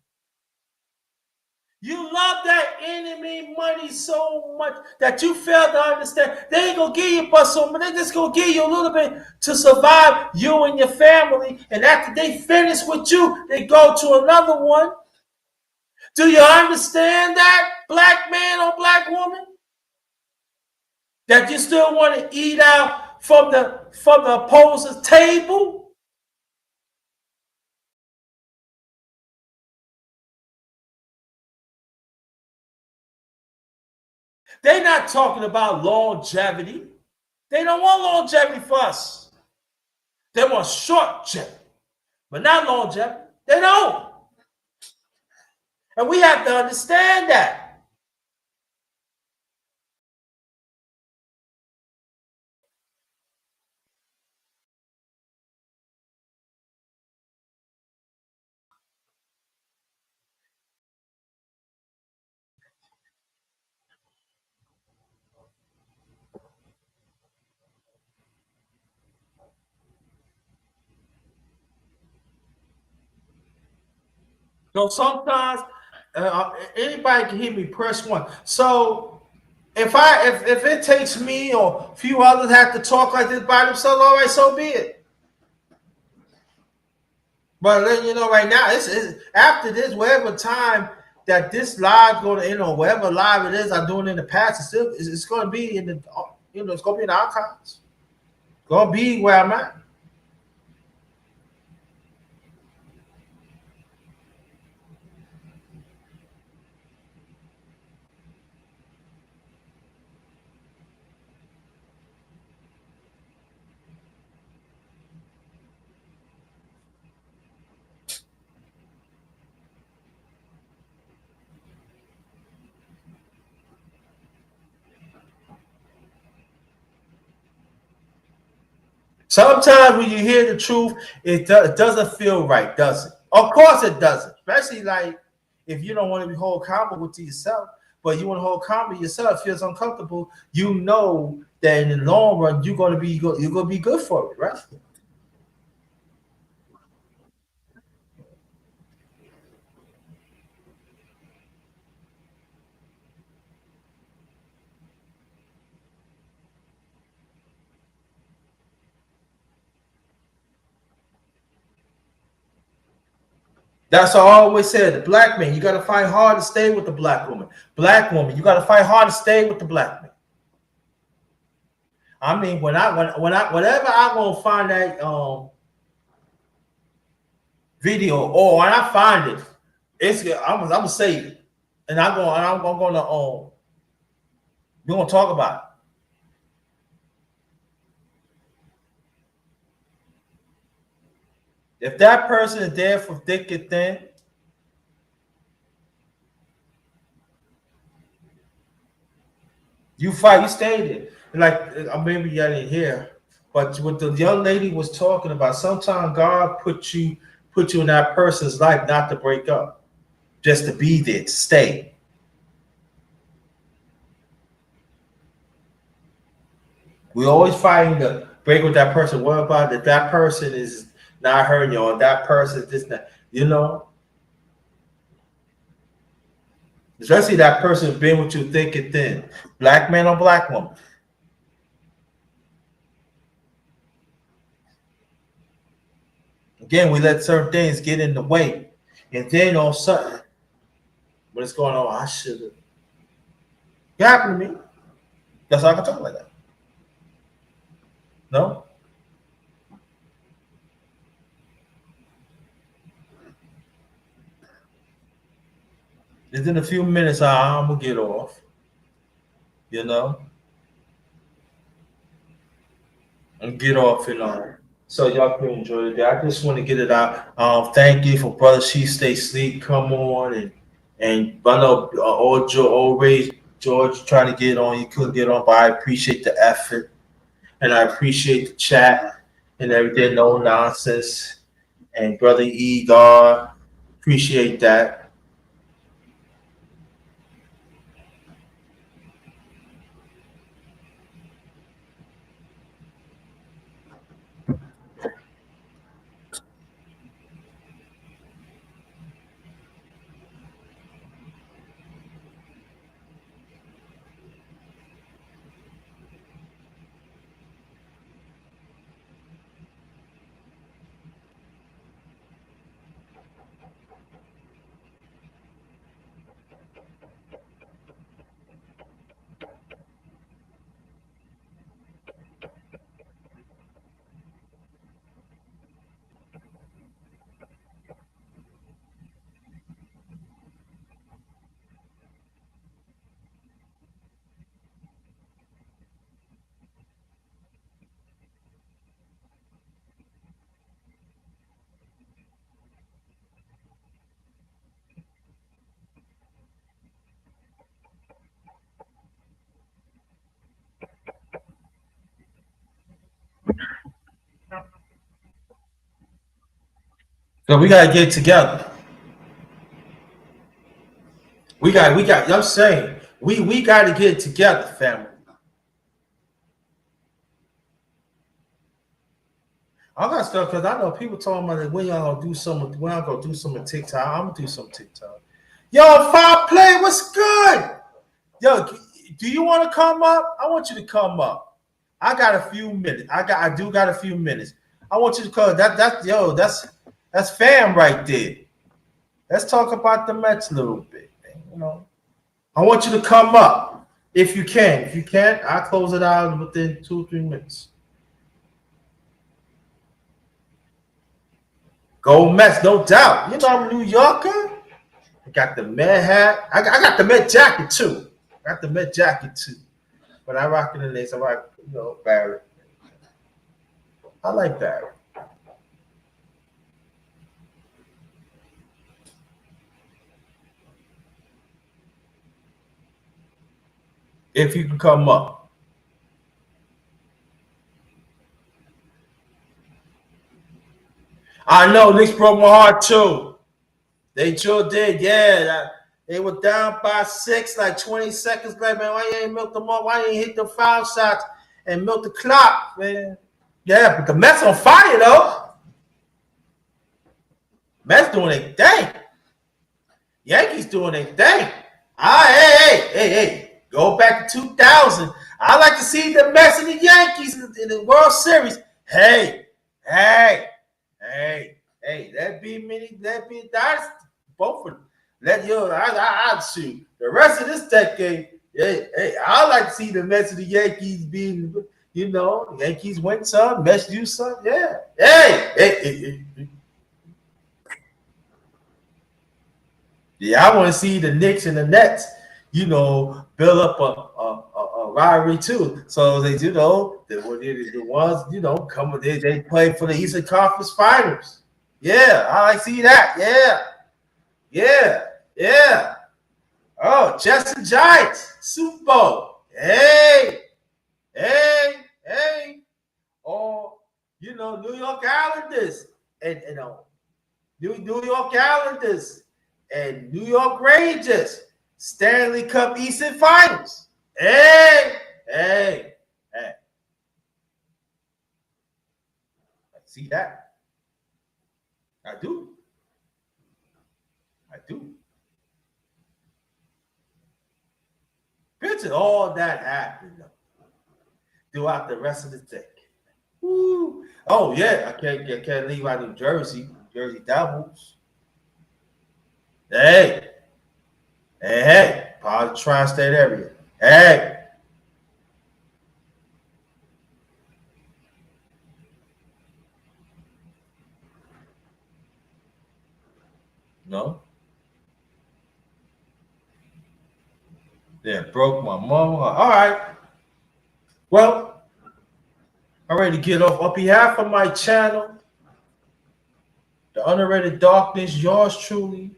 You love that enemy money so much that you fail to understand. They ain't gonna give you but so much. They just gonna give you a little bit to survive you and your family. And after they finish with you, they go to another one. Do you understand that, black man or black woman? That you still want to eat out from the opposer's table? They're not talking about longevity. They don't want longevity for us. They want shortevity, but not longevity. They don't. And we have to understand that. So sometimes anybody can hear me, press one. So if it takes me or a few others have to talk like this by themselves, all right, so be it. But let you know right now, it's after this, whatever time that this live going to, whatever live it is I'm doing in the past, it's going to be in the, it's going to be in the archives. It's going to be where I'm at. Sometimes when you hear the truth, it doesn't feel right, does it? Of course it doesn't. Especially like if you don't want to be hold accountable to yourself, but you want to hold accountable to yourself, it feels uncomfortable. You know that in the long run you're gonna be good for it, right? That's what I always said. The black man, you gotta fight hard to stay with the black woman. Black woman, you gotta fight hard to stay with the black man. I mean, whenever I gonna find that video or when I find it, I'm gonna save it, and I'm gonna we're gonna talk about it. If that person is there for thick and thin, you fight, you stay there. Like maybe y'all didn't hear, but what the young lady was talking about, sometimes God put you in that person's life not to break up, just to be there, to stay. We always fighting to break with that person. What about if that person is not hurting you, or that person is just not, you know, especially that person been with you thick and thin, black man or black woman. Again, we let certain things get in the way, and then all of a sudden, when it's going on, I should have. It happened to me. That's why I can talk like that. No, within a few minutes, I'm gonna get off. You know, and get off and on. So y'all can enjoy it. I just want to get it out. Thank you for brother. She stay sleep. Come on and I know old Ray George trying to get on. You couldn't get on, but I appreciate the effort and I appreciate the chat and everything. No nonsense. And brother Egar, appreciate that. So we gotta get together. We got. I'm saying we got to get together, family. I got stuff because I know people talking about it. When y'all gonna do something? When I gonna do something TikTok? I'm gonna do some TikTok. Yo, Five Play, what's good? Yo, do you want to come up? I want you to come up. I got a few minutes. I do got a few minutes. I want you to come. That's fam right there. Let's talk about the Mets a little bit, man. You know, I want you to come up if you can. If you can't, I'll close it out within 2 3 minutes. Go Mets, no doubt. You know I'm a New Yorker. I got the Met hat. I got the Met jacket too. I got the Met jacket too. But I rock in the Knicks. I rock, Barrett. I like Barrett. If you can come up. I know Knicks broke my heart too. They sure did. Yeah, they were down by 6, like 20 seconds left. Man, why you ain't milk them up? Why you ain't hit the foul shots and milk the clock, man? Yeah, but the Mets on fire though. Mets doing their thing. Yankees doing their thing. Hey. Go back to 2000. I like to see the Mets and the Yankees in the World Series. Hey, that be many, that be dynasty. Both of them. I'd shoot. The rest of this decade, I like to see the Mets and the Yankees being, Yankees win some, Mets do some. Yeah. Hey. Yeah, I want to see the Knicks and the Nets, build up a rivalry too. So they, the ones, come they play for the Eastern Conference Finals. Yeah, I like to see that. Yeah. Oh, Jets and Giants, Super Bowl. Hey. Or New York Islanders and New York Islanders and New York Rangers, Stanley Cup Eastern Finals. Hey. I see that. I do. Picture all that happened throughout the rest of the day. Woo. Oh yeah, I can't leave out New Jersey, Jersey Devils. Hey, part of the tri-state area. Hey, no, yeah, broke my mama. All right, well, I'm ready to get off. On behalf of my channel, the Underrated Darkness, yours truly,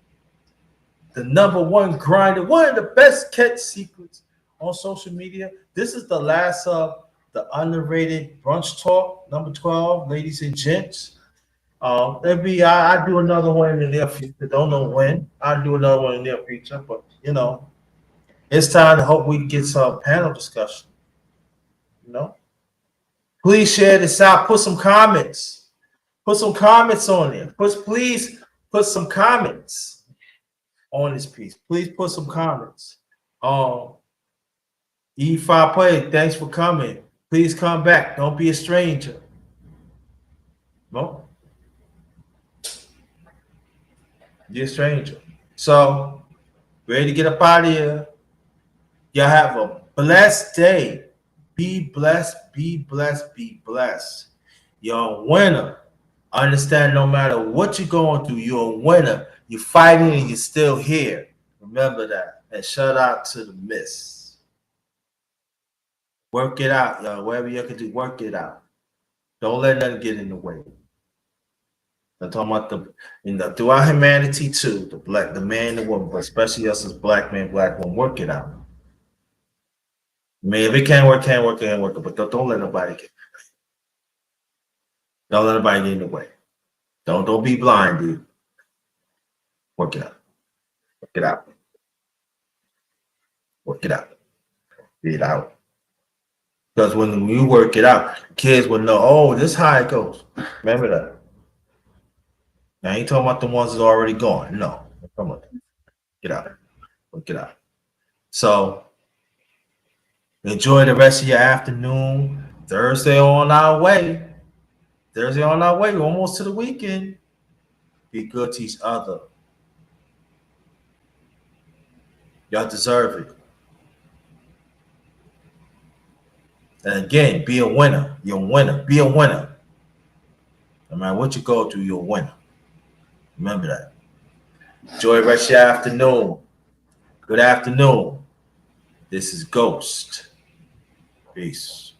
the number one grinder, one of the best kept secrets on social media. This is the last of the Underrated Brunch Talk, number 12, ladies and gents. I do another one in the near future. Don't know when. I'll do another one in the near future, but it's time to hope we get some panel discussion. You know, please share this out. Put some comments. Put some comments on there. Please put some comments on this piece. Please put some comments. Um, E5 Play, thanks for coming. Please come back. Don't be a stranger. No, be a stranger. So, ready to get up out of here. Y'all have a blessed day. Be blessed, be blessed, be blessed. You're a winner. Understand no matter what you're going through, you're a winner. You're fighting and you're still here. Remember that. And shout out to the miss. Work it out, y'all. Whatever you can do, work it out. Don't let nothing get in the way. I'm talking about throughout humanity too, the man, the woman, but especially us as black men, black women, work it out. I mean, if it can't work, can't work. But don't let nobody don't let nobody get in the way. Don't be blind, dude. Work it out. Work it out. Work it out. Get it out. Because when you work it out, kids will know, oh, this is how it goes. Remember that. Now, I ain't talking about the ones that are already gone. No. Come on. Get out. Work it out. So, enjoy the rest of your afternoon. Thursday on our way. We're almost to the weekend. Be good to each other. Y'all deserve it. And again, be a winner. You're a winner. Be a winner. No matter what you go through, you're a winner. Remember that. Enjoy the rest of your afternoon. Good afternoon. This is Ghost. Peace.